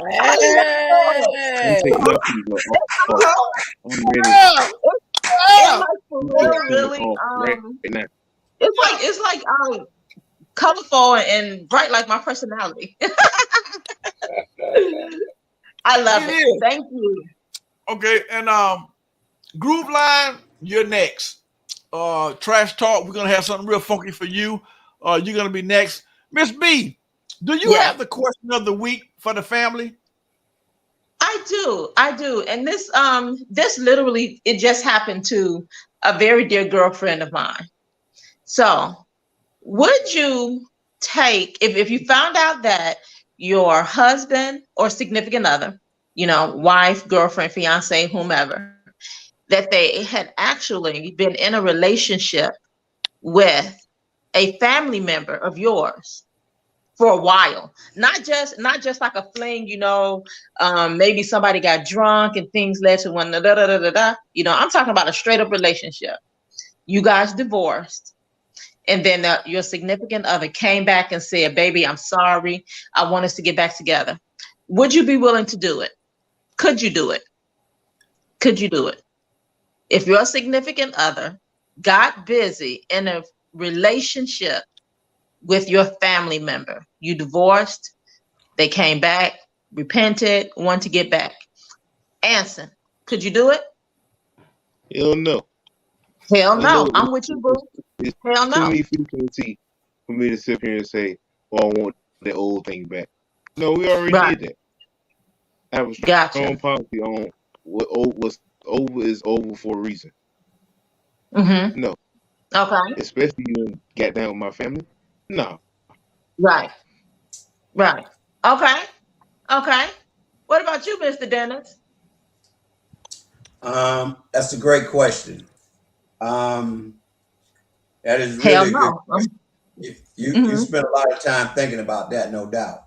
S4: I'm taking my feet off. I'm ready.
S13: It's like for real, really.
S4: Right now.
S13: It's like colorful and bright like my personality. I love it. Thank you.
S2: Okay, and Groove Line, you're next. Trash Talk, we're gonna have something real funky for you. You're gonna be next. Miss B, do you have the question of the week for the family?
S13: I do. And this literally, it just happened to a very dear girlfriend of mine. So would you take, if you found out that your husband or significant other, wife, girlfriend, fiance, whomever, that they had actually been in a relationship with a family member of yours for a while, not just like a fling, maybe somebody got drunk and things led to one, I'm talking about a straight up relationship. You guys divorced, and then your significant other came back and said, baby, I'm sorry, I want us to get back together. Would you be willing to do it? Could you do it? If your significant other got busy in a relationship with your family member, you divorced, they came back, repented, want to get back. Anson, could you do it?
S4: Hell no.
S13: I'm with you, boo. Hell no.
S4: Too many frequency for me to sit here and say, I want that old thing back. No, we already did that. I have a strong policy on what's over is over for a reason. No.
S13: Okay.
S4: Especially you got down with my family. No.
S13: Right. Okay. What about you, Mr. Dennis?
S7: That's a great question. That is really good. You spent a lot of time thinking about that, no doubt.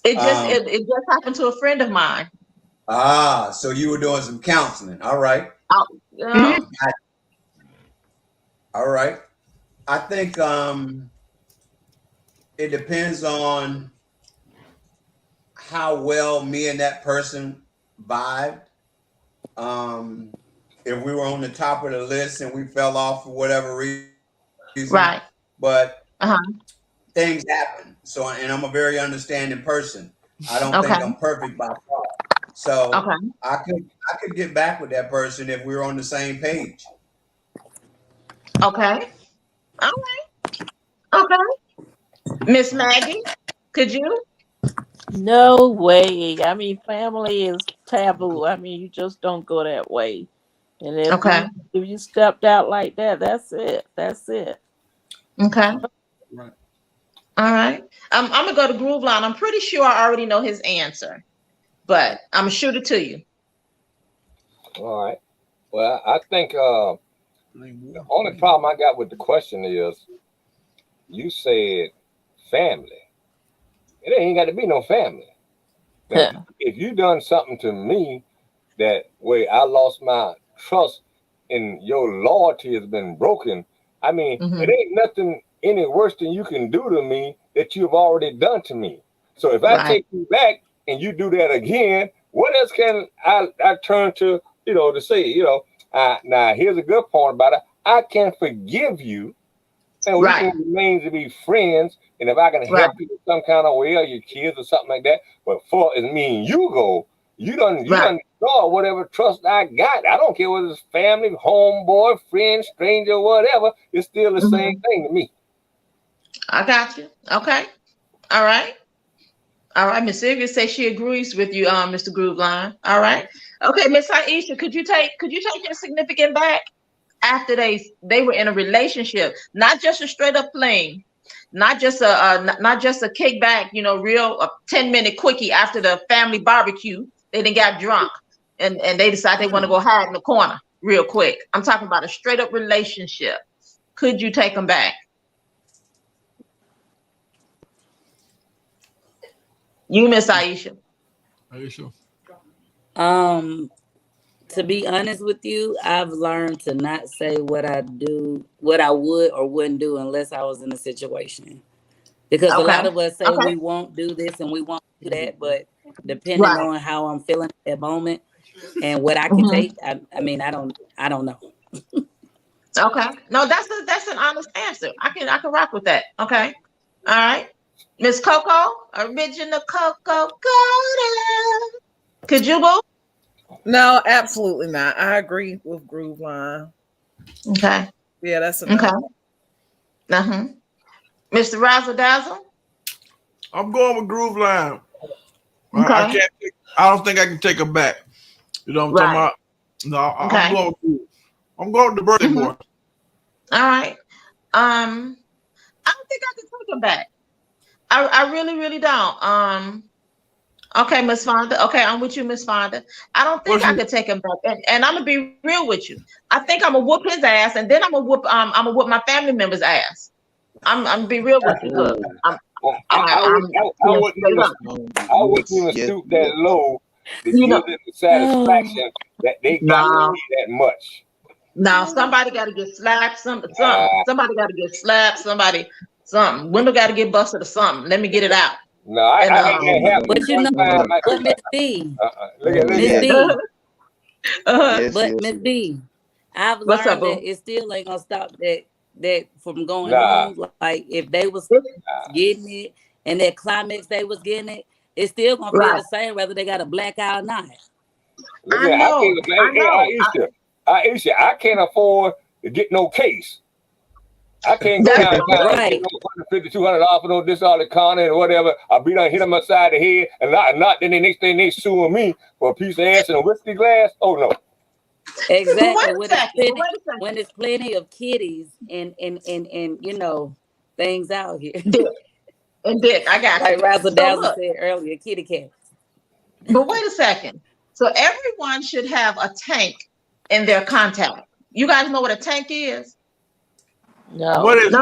S13: It just happened to a friend of mine.
S7: So you were doing some counseling. All right. All right. I think it depends on how well me and that person vibed. if we were on the top of the list and we fell off for whatever reason.
S13: Right.
S7: But
S13: Uh-huh.
S7: things happen. So, and I'm a very understanding person. I don't
S13: Okay.
S7: think I'm perfect by far. So
S13: Okay.
S7: I could get back with that person if we were on the same page.
S13: Okay. All right. Okay. Miss Maggie, could you?
S10: No way. I mean, family is taboo. I mean, you just don't go that way. And
S13: Okay.
S10: if you stepped out like that, that's it. That's it.
S13: Okay.
S2: Right.
S13: All right. I'm gonna go to Groove Line. I'm pretty sure I already know his answer, but I'm gonna shoot it to you.
S12: All right. Well, I think the only problem I got with the question is you said family. It ain't got to be no family. Now, if you done something to me that way I lost my trust and your loyalty has been broken, I mean, it ain't nothing any worse than you can do to me that you've already done to me. So if I take you back and you do that again, what else can I turn to, to say, now here's a good point about it. I can forgive you and we can remain to be friends. And if I can help you in some kind of way or your kids or something like that, but for as me and you go, you done destroy whatever trust I got. I don't care whether it's family, homeboy, friend, stranger, whatever. It's still the same thing to me.
S13: I got you. Okay. All right. All right. Miss Sylvia says she agrees with you, Mr. Grooveline. All right. Okay, Miss Aisha, could you take your significant back after they were in a relationship, not just a straight up fling, not just a kickback, real a 10-minute quickie after the family barbecue. They didn't got drunk and they decide they want to go hide in the corner real quick. I'm talking about a straight up relationship. Could you take them back? You, Miss Aisha.
S2: Aisha.
S8: To be honest with you, I've learned to not say what I would or wouldn't do unless I was in a situation. Because a lot of us say we won't do this and we won't do that, but depending on how I'm feeling at that moment and what I can take, I don't know.
S13: Okay. No, that's an honest answer. I can rock with that. Okay. All right. Miss Coco, original Coco Golden. Could you go?
S3: No, absolutely not. I agree with Groove Line.
S13: Okay.
S3: Yeah, that's a
S13: okay. Mr. Razzle Dazzle.
S2: I'm going with Groove Line.
S13: Okay.
S2: I don't think I can take her back. You know what I'm talking about? No, I'm going with Groove. I'm going with the birthday boy.
S13: All right. I don't think I can take him back. I really, really don't. Okay, Miss Fonda. Okay, I'm with you, Miss Fonda. I don't think I could take him back. And I'm gonna be real with you. I think I'm gonna whoop his ass, and then I'm gonna whoop my family member's ass. I'm gonna be real with you.
S12: I wouldn't even stoop that low to give them the satisfaction that they got me that much.
S13: Now somebody got to get slapped. Somebody got to get slapped. Something. Window got to get busted or something. Let me get it out.
S12: No, I can't have.
S8: But you know what, Miss B? Miss B. But Miss B, I've learned that it still ain't gonna stop that from going on. Like if they was getting it and that climax they was getting it, it's still gonna feel the same whether they got a black eye or not.
S13: I know.
S12: Aisha, I can't afford to get no case. I can't go downtown and get no $150, $200 for no this all the corner and whatever. I'll be done hit them upside the head and not then the next thing they suing me for a piece of ass and a whiskey glass. Oh no.
S8: Exactly. When there's plenty of kitties and things out here.
S13: And Dick, I got
S8: like Razzle Dazzle said earlier, kitty cats.
S13: But wait a second. So everyone should have a tank in their contact. You guys know what a tank is?
S10: No.
S2: What is it?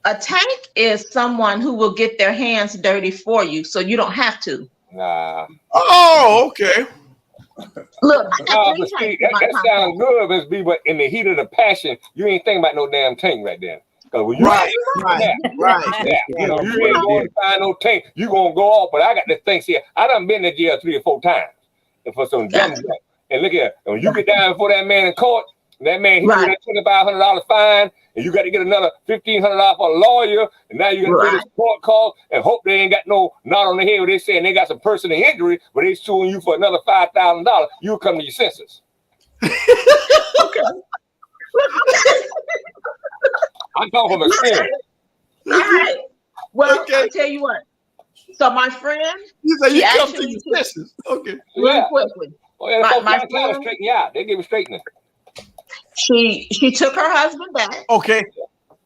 S13: A tank is someone who will get their hands dirty for you so you don't have to.
S12: Nah.
S2: Oh, okay.
S13: Look,
S12: that sounds good, Miss B, but in the heat of the passion, you ain't thinking about no damn tank right there. Because when you
S6: Right.
S12: you know, you ain't going to find no tank. You gonna go off, but I got to think. See, I done been to jail 3 or 4 times and for some dumb stuff. And look here, when you get down before that man in court, that man hit you
S13: Right.
S12: with that $2,500 fine, and you got to get another $1,500 for a lawyer, and now you got to pay this court call and hope they ain't got no knot on the head where they saying they got some personal injury, but they suing you for another $5,000. You'll come to your senses.
S13: Okay.
S12: I'm talking from experience.
S13: All right. Well, I'll tell you what. So my friend,
S2: You say you
S13: she
S2: come to
S13: actually
S2: your senses. Okay.
S13: really quickly.
S12: Oh, yeah,
S13: My
S12: friend,
S13: friend,
S12: straighten you out. They give you straightening.
S13: she took her husband back.
S2: Okay.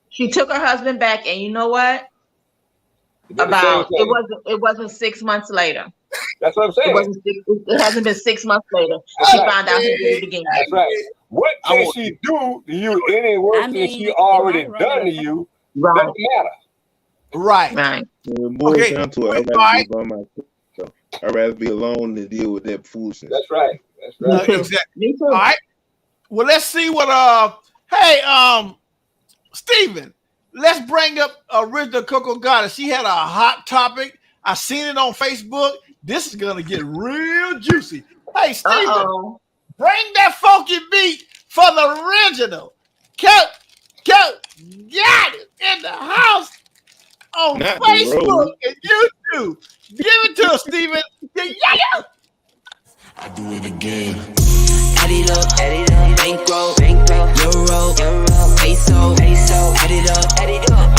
S13: She took her husband back, and you know what? It wasn't 6 months later.
S12: That's what I'm saying.
S13: It hasn't been 6 months later.
S12: That's
S13: She
S12: right.
S13: found out he did it again.
S12: That's right. What can she do to you any worse than she already done to you?
S13: Right.
S12: Doesn't matter.
S2: Right.
S13: Right.
S4: When it boils down to it, I'd rather be by myself. I'd rather be alone than deal with that foolishness.
S12: That's right. That's right.
S2: Exactly.
S13: Me too.
S2: All right. Well, let's see what Stephen, let's bring up original Coco Goddess. She had a hot topic. I seen it on Facebook. This is gonna get real juicy. Hey, Stephen, bring that funky beat for the original. Got it in the house on
S4: Not the
S2: Facebook
S4: road.
S2: and YouTube. Give it to us, Stephen. Yeah.
S16: I do it again. Add it up, bankroll, euro, peso, add it up,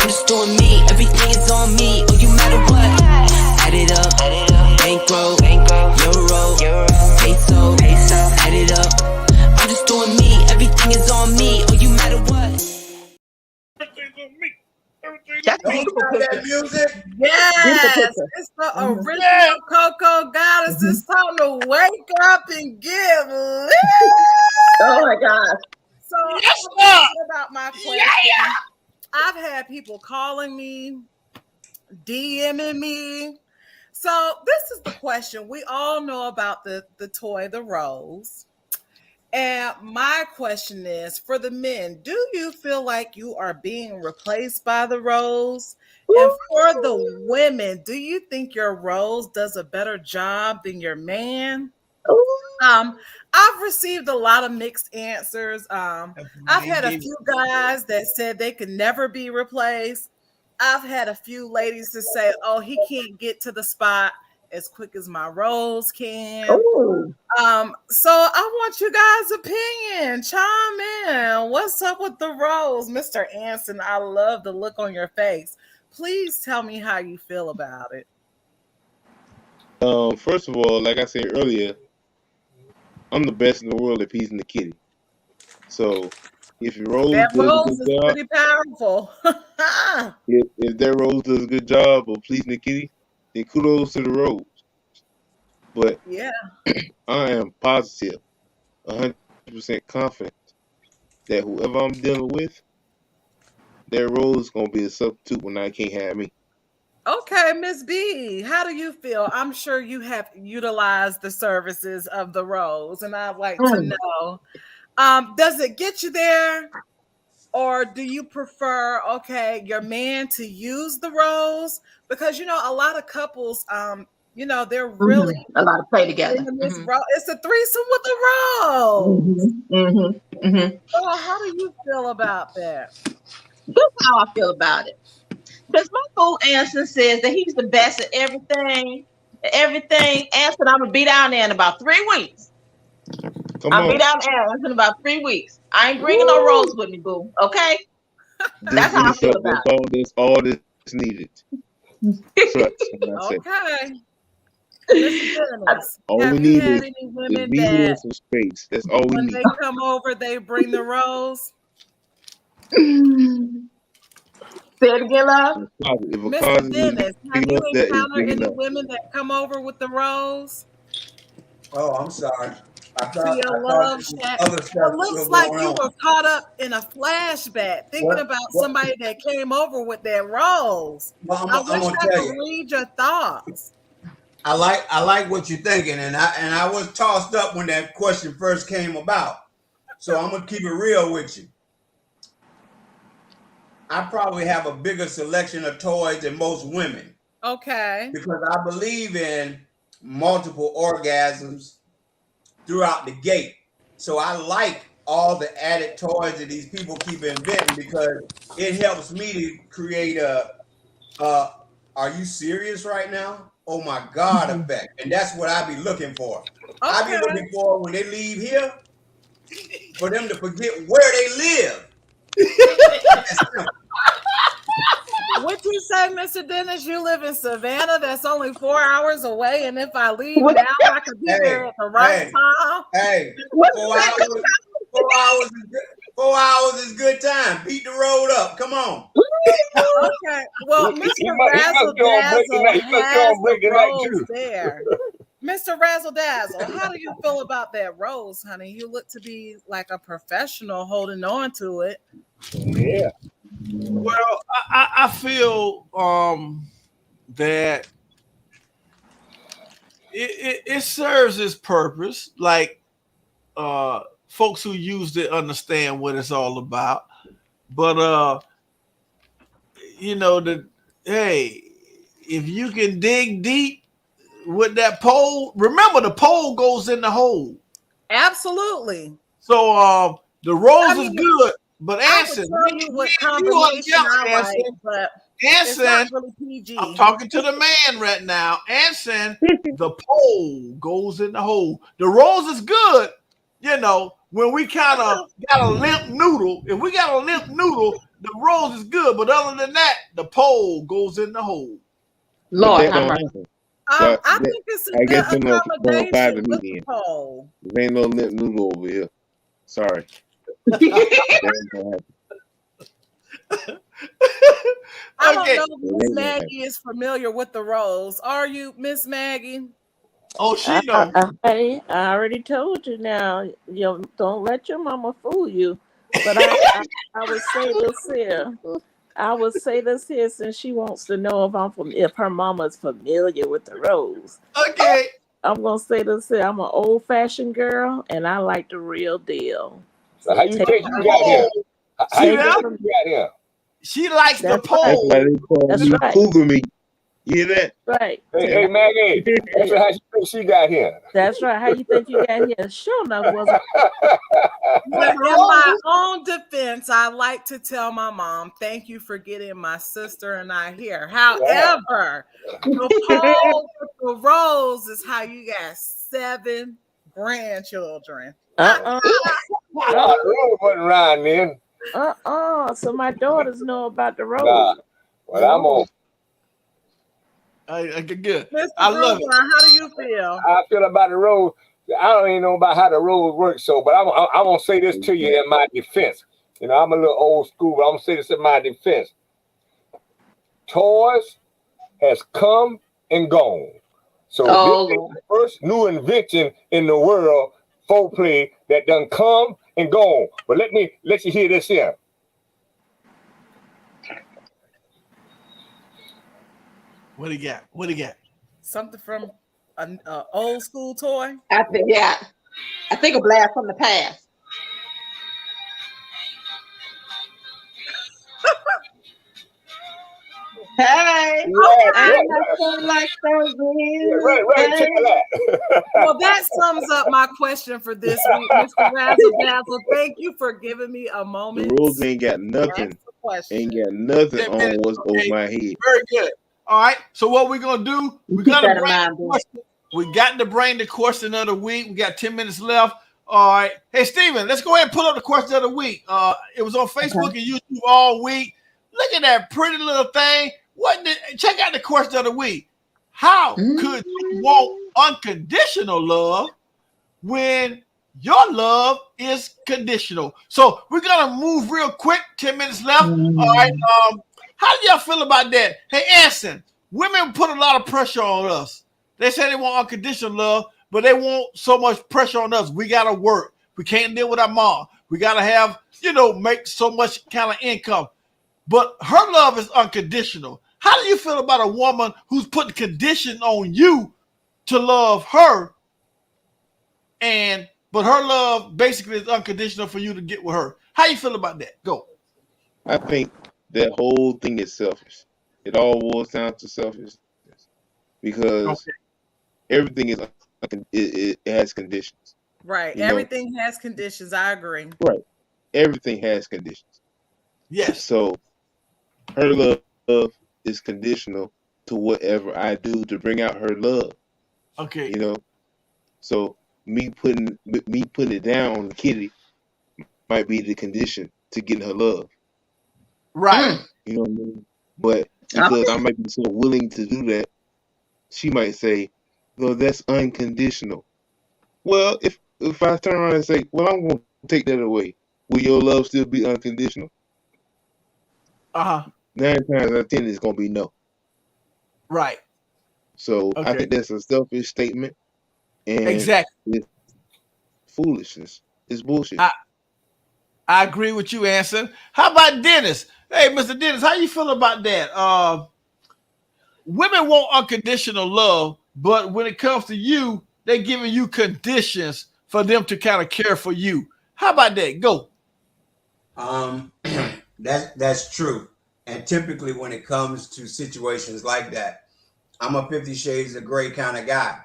S16: I'm just doing me, everything is on me, oh you matter what. Add it up, bankroll, euro, peso, add it up, I'm just doing me, everything is on me, oh you matter what.
S13: That's beautiful
S6: that music.
S3: Yes, it's the original Coco Goddess. It's time to wake up and get lit.
S13: Oh my gosh.
S3: So about my question. I've had people calling me, DMing me. So this is the question. We all know about the toy, the rose. And my question is, for the men, do you feel like you are being replaced by the rose? And for the women, do you think your rose does a better job than your man? I've received a lot of mixed answers. I've had a few guys that said they could never be replaced. I've had a few ladies to say, oh, he can't get to the spot as quick as my rose can. So I want you guys' opinion. Chime in. What's up with the rose? Mr. Anson, I love the look on your face. Please tell me how you feel about it.
S4: First of all, like I said earlier, I'm the best in the world at pleasing the kitty. So if your rose
S3: that
S4: does
S3: rose
S4: a good
S3: is
S4: job,
S3: pretty powerful.
S4: if that rose does a good job of pleasing the kitty, then kudos to the rose. But
S3: yeah,
S4: I am positive, 100% confident that whoever I'm dealing with, that role is going to be a substitute when I can't have me.
S3: Okay, Miss B, how do you feel? I'm sure you have utilized the services of the rose, and I'd like to know, does it get you there? Or do you prefer, your man to use the rose? Because, a lot of couples, they're really
S13: a lot of play together.
S3: It's a threesome with the rose. So how do you feel about that?
S13: That's how I feel about it. Because my fool Anson says that he's the best at everything. Anson, I'm going to be down there in about 3 weeks. I'll be down there in about 3 weeks. I ain't bringing no rose with me, boo. Okay? That's how I feel about it.
S4: That's all that's needed.
S3: Okay.
S4: All we need is media and some space. That's all we need.
S3: When they come over, they bring the rose.
S13: Say it again, love.
S3: Mr. Dennis, have you encountered any women that come over with the rose?
S6: Oh, I'm sorry.
S3: It looks like you were caught up in a flashback, thinking about somebody that came over with their rose. I wish I could read your thoughts.
S6: I like what you're thinking, and I was tossed up when that question first came about. So I'm gonna keep it real with you. I probably have a bigger selection of toys than most women.
S3: Okay.
S6: Because I believe in multiple orgasms
S7: throughout the gate. So I like all the added toys that these people keep inventing because it helps me to create a are you serious right now? Oh my God effect. And that's what I be looking for. I be
S3: Okay.
S7: looking for when they leave here for them to forget where they live. That's simple.
S3: What you say, Mr. Dennis? You live in Savannah. That's only 4 hours away, and if I leave
S13: What?
S3: now, I could be there
S7: Hey,
S3: at the right
S7: hey,
S3: time.
S7: hey,
S13: What's
S7: 4
S13: that?
S7: hours, 4 hours is good. 4 hours is good time. Beat the road up. Come on.
S3: Okay. Well, Mr.
S12: He
S3: Razzle
S12: must be on break
S3: Dazzle
S12: tonight. He must be
S3: has
S12: on
S3: the
S12: break tonight
S3: rose
S12: too.
S3: there. Mr. Razzle Dazzle, how do you feel about that rose, honey? You look to be like a professional holding on to it.
S12: Yeah.
S2: Well, I feel that it serves its purpose. Like folks who used it understand what it's all about. But the hey, if you can dig deep with that pole, remember the pole goes in the hole.
S3: Absolutely.
S2: So the rose
S3: I
S2: is
S3: mean,
S2: good, but
S3: I would
S2: Anson,
S3: tell you what
S2: you are
S3: combination I
S2: young,
S3: like,
S2: Anson.
S3: but it's not
S2: Anson,
S3: really
S2: I'm
S3: PG.
S2: talking to the man right now. Anson, the pole goes in the hole. The rose is good, when we kind of got a limp noodle. If we got a limp noodle, the rose is good. But other than that, the pole goes in the hole.
S10: But
S13: Lord
S10: that
S13: have
S10: don't
S13: mercy.
S10: happen. So
S3: I think it's a
S10: I
S3: good
S10: guess them don't apply
S3: accommodation
S10: to me
S3: with the
S10: then.
S3: pole.
S10: There ain't no limp noodle over here. Sorry. That ain't gonna happen.
S3: I don't
S2: Okay.
S3: know if
S10: It
S3: Miss
S10: ain't gonna happen.
S3: Maggie is familiar with the rose. Are you, Miss Maggie?
S2: Oh, she knows.
S10: I already told you now. You don't let your mama fool you. But I would say this here. I would say this here since she wants to know if her mama's familiar with the rose.
S2: Okay.
S10: I'm gonna say this here. I'm an old fashioned girl and I like the real deal.
S12: So how you
S10: Take
S12: think you got here? How
S2: See
S12: you
S10: take it
S2: that?
S12: think
S10: from
S12: you got here?
S2: She likes the
S10: that's right.
S2: pole.
S4: That's why they call
S10: That's
S4: me
S10: right.
S4: cougar meat. You hear that?
S10: Right.
S12: Hey,
S10: Take
S12: Maggie,
S10: it.
S12: answer how you think she got here.
S10: That's right. How you think you got here? Sure enough wasn't
S3: Well, in my own defense, I like to tell my mom, thank you for getting my sister and I here. However, the pole with the rose is how you got 7 grandchildren.
S10: uh-uh.
S12: Nah, the road wasn't around then.
S10: So my daughters know about the
S12: Nah.
S10: rose.
S12: Well, I'm on.
S2: Good.
S3: Mr.
S2: I love it.
S3: Groover, how do you feel?
S12: How I feel about the road. I don't even know about how the road works. So, but I'm gonna say this to you in my defense. I'm a little old school, but I'm gonna say this in my defense. Toys has come and gone. So this
S13: Oh
S12: is
S13: Lord.
S12: the first new invention in the world, foreplay, that done come and gone. But let me let you hear this here.
S2: What do you got? What do you got?
S3: Something from an old school toy?
S13: I think a blast from the past. Hey, I'm not so like the wind.
S3: Well, that sums up my question for this week, Mr. Razzle Dazzle. Thank you for giving me a
S4: The
S3: moment.
S4: rules ain't got nothing. Ain't got nothing on what's over my head.
S2: Very good. All right. So what we're gonna do? We got
S13: that
S2: to
S13: in mind,
S2: bring. We got to bring the question of the week. We got 10 minutes left. All right. Hey, Steven, let's go ahead and pull up the question of the week. It was on Facebook and YouTube all week. Look at that pretty little thing. Check out the question of the week. How could you want unconditional love when your love is conditional? So we're gonna move real quick. 10 minutes left. All right. How do y'all feel about that? Hey, Anson, women put a lot of pressure on us. They say they want unconditional love, but they want so much pressure on us. We gotta work. We can't live with our mom. We gotta have, make so much kind of income. But her love is unconditional. How do you feel about a woman who's putting condition on you to love her, but her love basically is unconditional for you to get with her? How you feel about that? Go.
S4: I think that whole thing is selfish. It all boils down to selfishness because everything is it has conditions.
S3: Right.
S4: You know,
S3: Everything has conditions. I agree.
S4: right? Everything has conditions.
S2: Yes.
S4: So her love is conditional to whatever I do to bring out her love.
S2: Okay.
S4: You know, so me putting it down on Kitty might be the condition to getting her love.
S2: Right.
S4: You know what I mean? But
S13: Okay.
S4: because I might be so willing to do that, she might say, "No, that's unconditional." Well, if I turn around and say, "Well, I'm going to take that away," will your love still be unconditional?
S2: Uh-huh.
S4: 9 times out of 10, it's going to be no.
S2: Right.
S4: So I
S2: Okay.
S4: think that's a selfish statement, and
S2: Exactly.
S4: it's foolishness. It's bullshit.
S2: I agree with you, Anson. How about Dennis? Hey, Mr. Dennis, how you feel about that? Women want unconditional love, but when it comes to you, they're giving you conditions for them to kind of care for you. How about that? Go.
S7: That's true. And typically, when it comes to situations like that, I'm a 50 Shades of Gray kind of guy.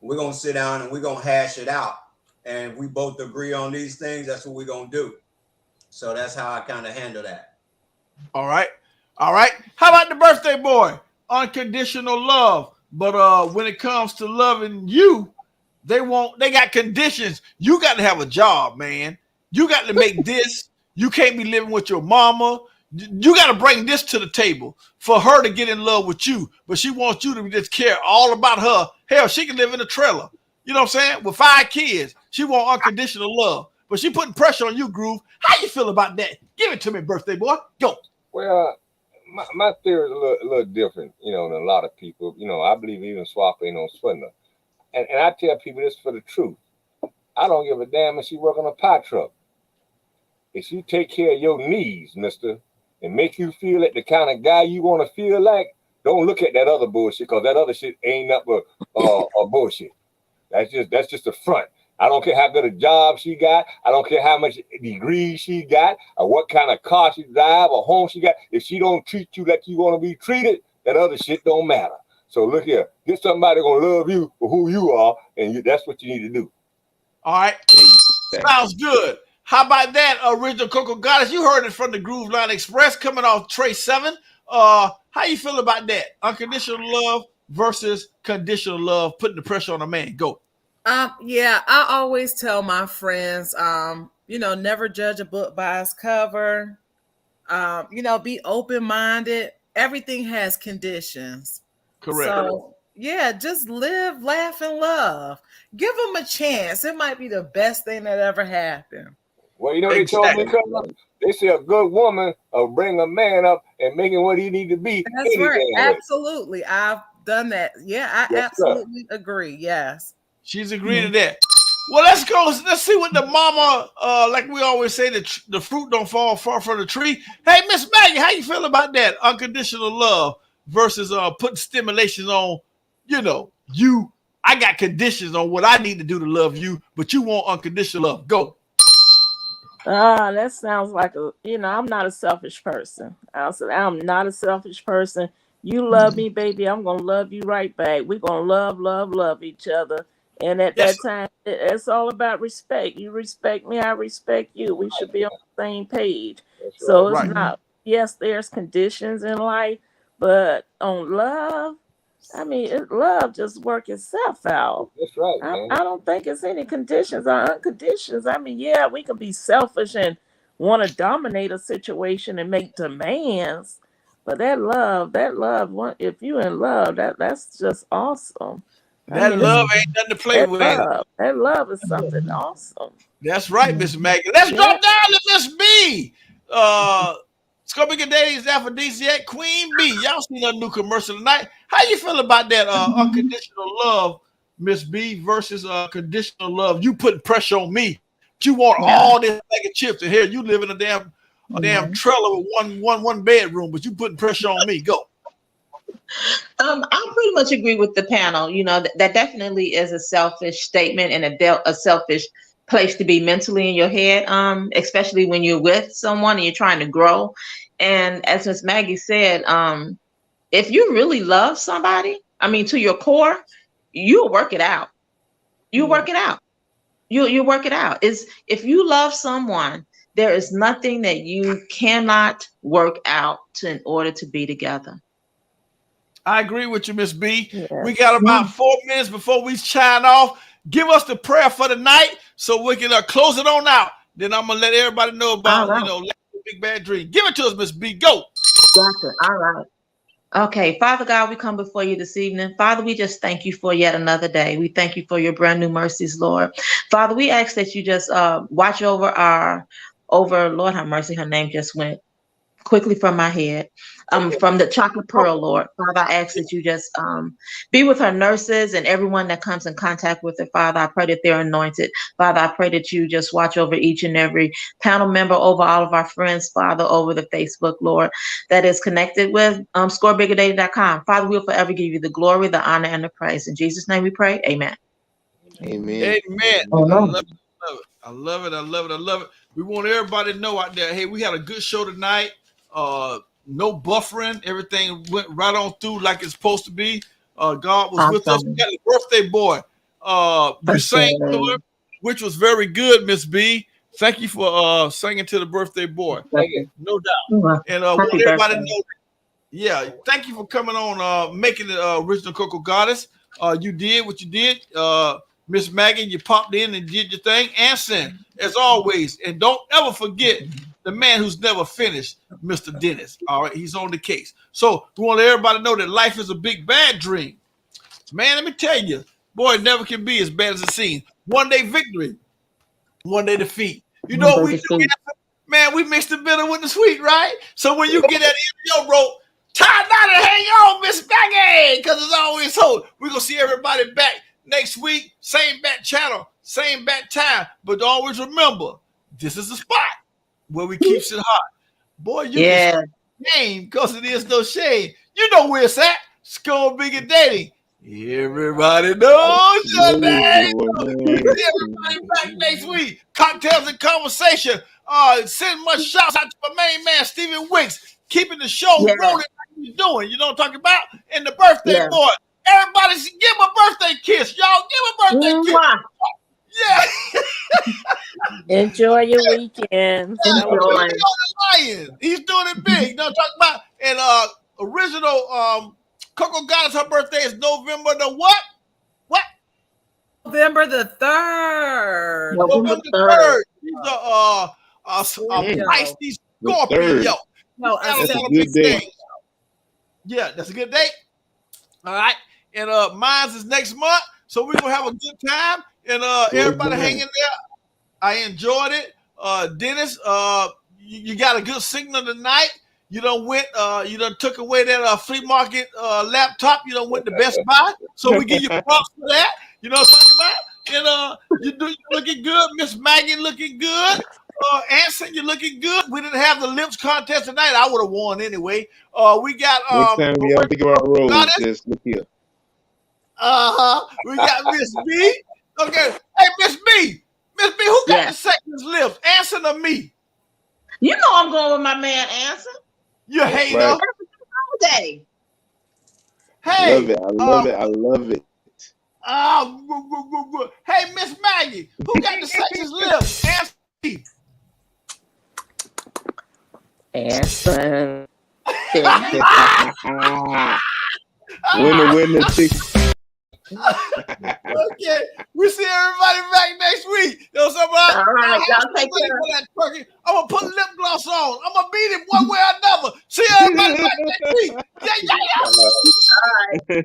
S7: We're gonna sit down and we're gonna hash it out, and if we both agree on these things, that's what we're gonna do. So that's how I kind of handle that.
S2: All right. All right. How about the birthday boy? Unconditional love. But when it comes to loving you, they got conditions. You got to have a job, man. You got to make this. You can't be living with your mama. You got to bring this to the table for her to get in love with you. But she wants you to just care all about her. Hell, she can live in a trailer. You know what I'm saying? With 5 kids. She want unconditional love. But she putting pressure on you, Groove. How you feel about that? Give it to me, birthday boy. Go.
S12: Well, my theory is a little different, than a lot of people. I believe even Swap ain't no swindler. And I tell people this for the truth. I don't give a damn if she work on a pie truck. If she take care of your needs, mister, and make you feel like the kind of guy you want to feel like, don't look at that other bullshit, because that other shit ain't nothing but bullshit. That's just a front. I don't care how good a job she got. I don't care how much degrees she got or what kind of car she drive or home she got. If she don't treat you like you want to be treated, that other shit don't matter. So look here, get somebody gonna love you for who you are, and that's what you need to do.
S2: All right. Sounds good. How about that, original Coco Goddess? You heard it from the Groove Line Express coming off Tray 7. How you feel about that? Unconditional love versus conditional love, putting the pressure on a man. Go.
S3: Yeah, I always tell my friends, never judge a book by its cover. Be open-minded. Everything has conditions.
S2: Correct.
S3: So, yeah, just live, laugh, and love. Give them a chance. It might be the best thing that ever happened.
S12: Well, they told me, they say a good woman will bring a man up and make him what he need to be.
S3: That's right. Absolutely. I've done that. Yeah, I absolutely agree. Yes.
S2: She's agreeing to that. Well, let's go. Let's see what the mama, like we always say, the fruit don't fall far from the tree. Hey, Miss Maggie, how you feel about that? Unconditional love versus putting stimulations on, you. I got conditions on what I need to do to love you, but you want unconditional love. Go.
S10: That sounds like I'm not a selfish person. I'm not a selfish person. You love me, baby. I'm going to love you right back. We're going to love each other. And at that time, it's all about respect. You respect me, I respect you. We should be on the same page. So it's not, yes, there's conditions in life, but on love, love just work itself out.
S12: That's right, man.
S10: I don't think it's any conditions or unconditions. Yeah, we can be selfish and want to dominate a situation and make demands, but that love, if you in love, that's just awesome.
S2: That love ain't nothing to play with.
S10: That love is something awesome.
S2: That's right, Miss Maggie. Let's drop down to Miss B. ScoreBiggerDating's aphrodisiac Queen B. Y'all seen a new commercial tonight. How you feel about that unconditional love, Miss B, versus conditional love? You putting pressure on me. You want all this bag of chips, and here you live in a damn trailer with one bedroom, but you putting pressure on me. Go.
S13: I pretty much agree with the panel. That definitely is a selfish statement and a selfish place to be mentally in your head, especially when you're with someone and you're trying to grow. And as Miss Maggie said, if you really love somebody, to your core, you'll work it out. You work it out. you work it out. Is if you love someone, there is nothing that you cannot work out in order to be together.
S2: I agree with you, Miss B.
S10: Yes.
S2: We got about 4 minutes before we sign off. Give us the prayer for the night so we can close it on out. Then I'm gonna let everybody know about Big Bad Dream. Give it to us, Miss B. Go.
S13: Gotcha. All right. Okay, Father God, we come before you this evening. Father, we just thank you for yet another day. We thank you for your brand new mercies, Lord. Father, we ask that you just watch over Lord have mercy, her name just went quickly from my head, from the chocolate pearl, Lord. Father, I ask that you just be with her nurses and everyone that comes in contact with her. Father, I pray that they're anointed. Father, I pray that you just watch over each and every panel member, over all of our friends, Father, over the Facebook, Lord, that is connected with ScoreBiggerDating.com. Father, we'll forever give you the glory, the honor, and the praise. In Jesus' name we pray. Amen.
S4: Amen.
S2: Amen. I love it. We want everybody to know out there, hey, we had a good show tonight. No buffering. Everything went right on through like it's supposed to be. God was with us. We got the birthday boy. You sang to him, which was very good, Miss B. Thank you for singing to the birthday boy. No doubt. And we want everybody to know. Yeah, thank you for coming on, making the original Cocoa Goddess. You did what you did. Miss Maggie, you popped in and did your thing. Anson, as always. And don't ever forget the man who's never finished, Mr. Dennis. All right, he's on the case. So we want everybody to know that life is a big bad dream. Man, let me tell you, boy, it never can be as bad as it seems. One day victory, one day defeat. You know what we do? Man, we mix the bitter with the sweet, right? So when you get that yo rope, tie down and hang on, Miss Maggie, because it's always so. We're going to see everybody back next week, same bat channel, same bat time. But always remember, this is the spot where we keeps it hot. Boy, you can start the game because it is no shame. You know where it's at. ScoreBiggerDating. Everybody knows your name. Everybody back next week. Cocktails and conversation. Send much shouts out to my main man, Stephen Wicks, keeping the show rolling like he's doing. You know what I'm talking about? And the birthday boy. Everybody give him a birthday kiss. Y'all give him a birthday kiss. Yeah.
S10: Enjoy your weekend.
S2: Enjoy. He's doing it big. You know what I'm talking about? And original Coco Goddess, her birthday is November the what? What?
S3: November the 3rd.
S2: November the 3rd. He's a Pisces Scorpio.
S3: No,
S4: that's a good day.
S2: Yeah, that's a good day. All right. And mine's is next month. So we're gonna have a good time. And everybody hang in there. I enjoyed it. Dennis, you got a good signal tonight. You done went, you done took away that flea market laptop. You done went to Best Buy. So we give you props for that. You know what I'm talking about? And you looking good. Miss Maggie looking good. Anson, you're looking good. We didn't have the lips contest tonight. I would have won anyway. We got
S4: next time we all think about roads, just look here.
S2: We got Miss B. Okay. Hey, Miss B. Miss B, who got the second lips? Anson or me?
S13: You know I'm going with my man Anson.
S2: You hater.
S13: Right. Day.
S2: Hey.
S4: I love it.
S2: Hey, Miss Maggie, who got the sexiest lips?
S10: Anson.
S4: Winner,
S2: Okay, we see everybody back next week. You know something?
S13: All right, y'all take care.
S2: I'm gonna put lip gloss on. I'm gonna beat him one way or another. See everybody back next week. Yeah.
S13: All right.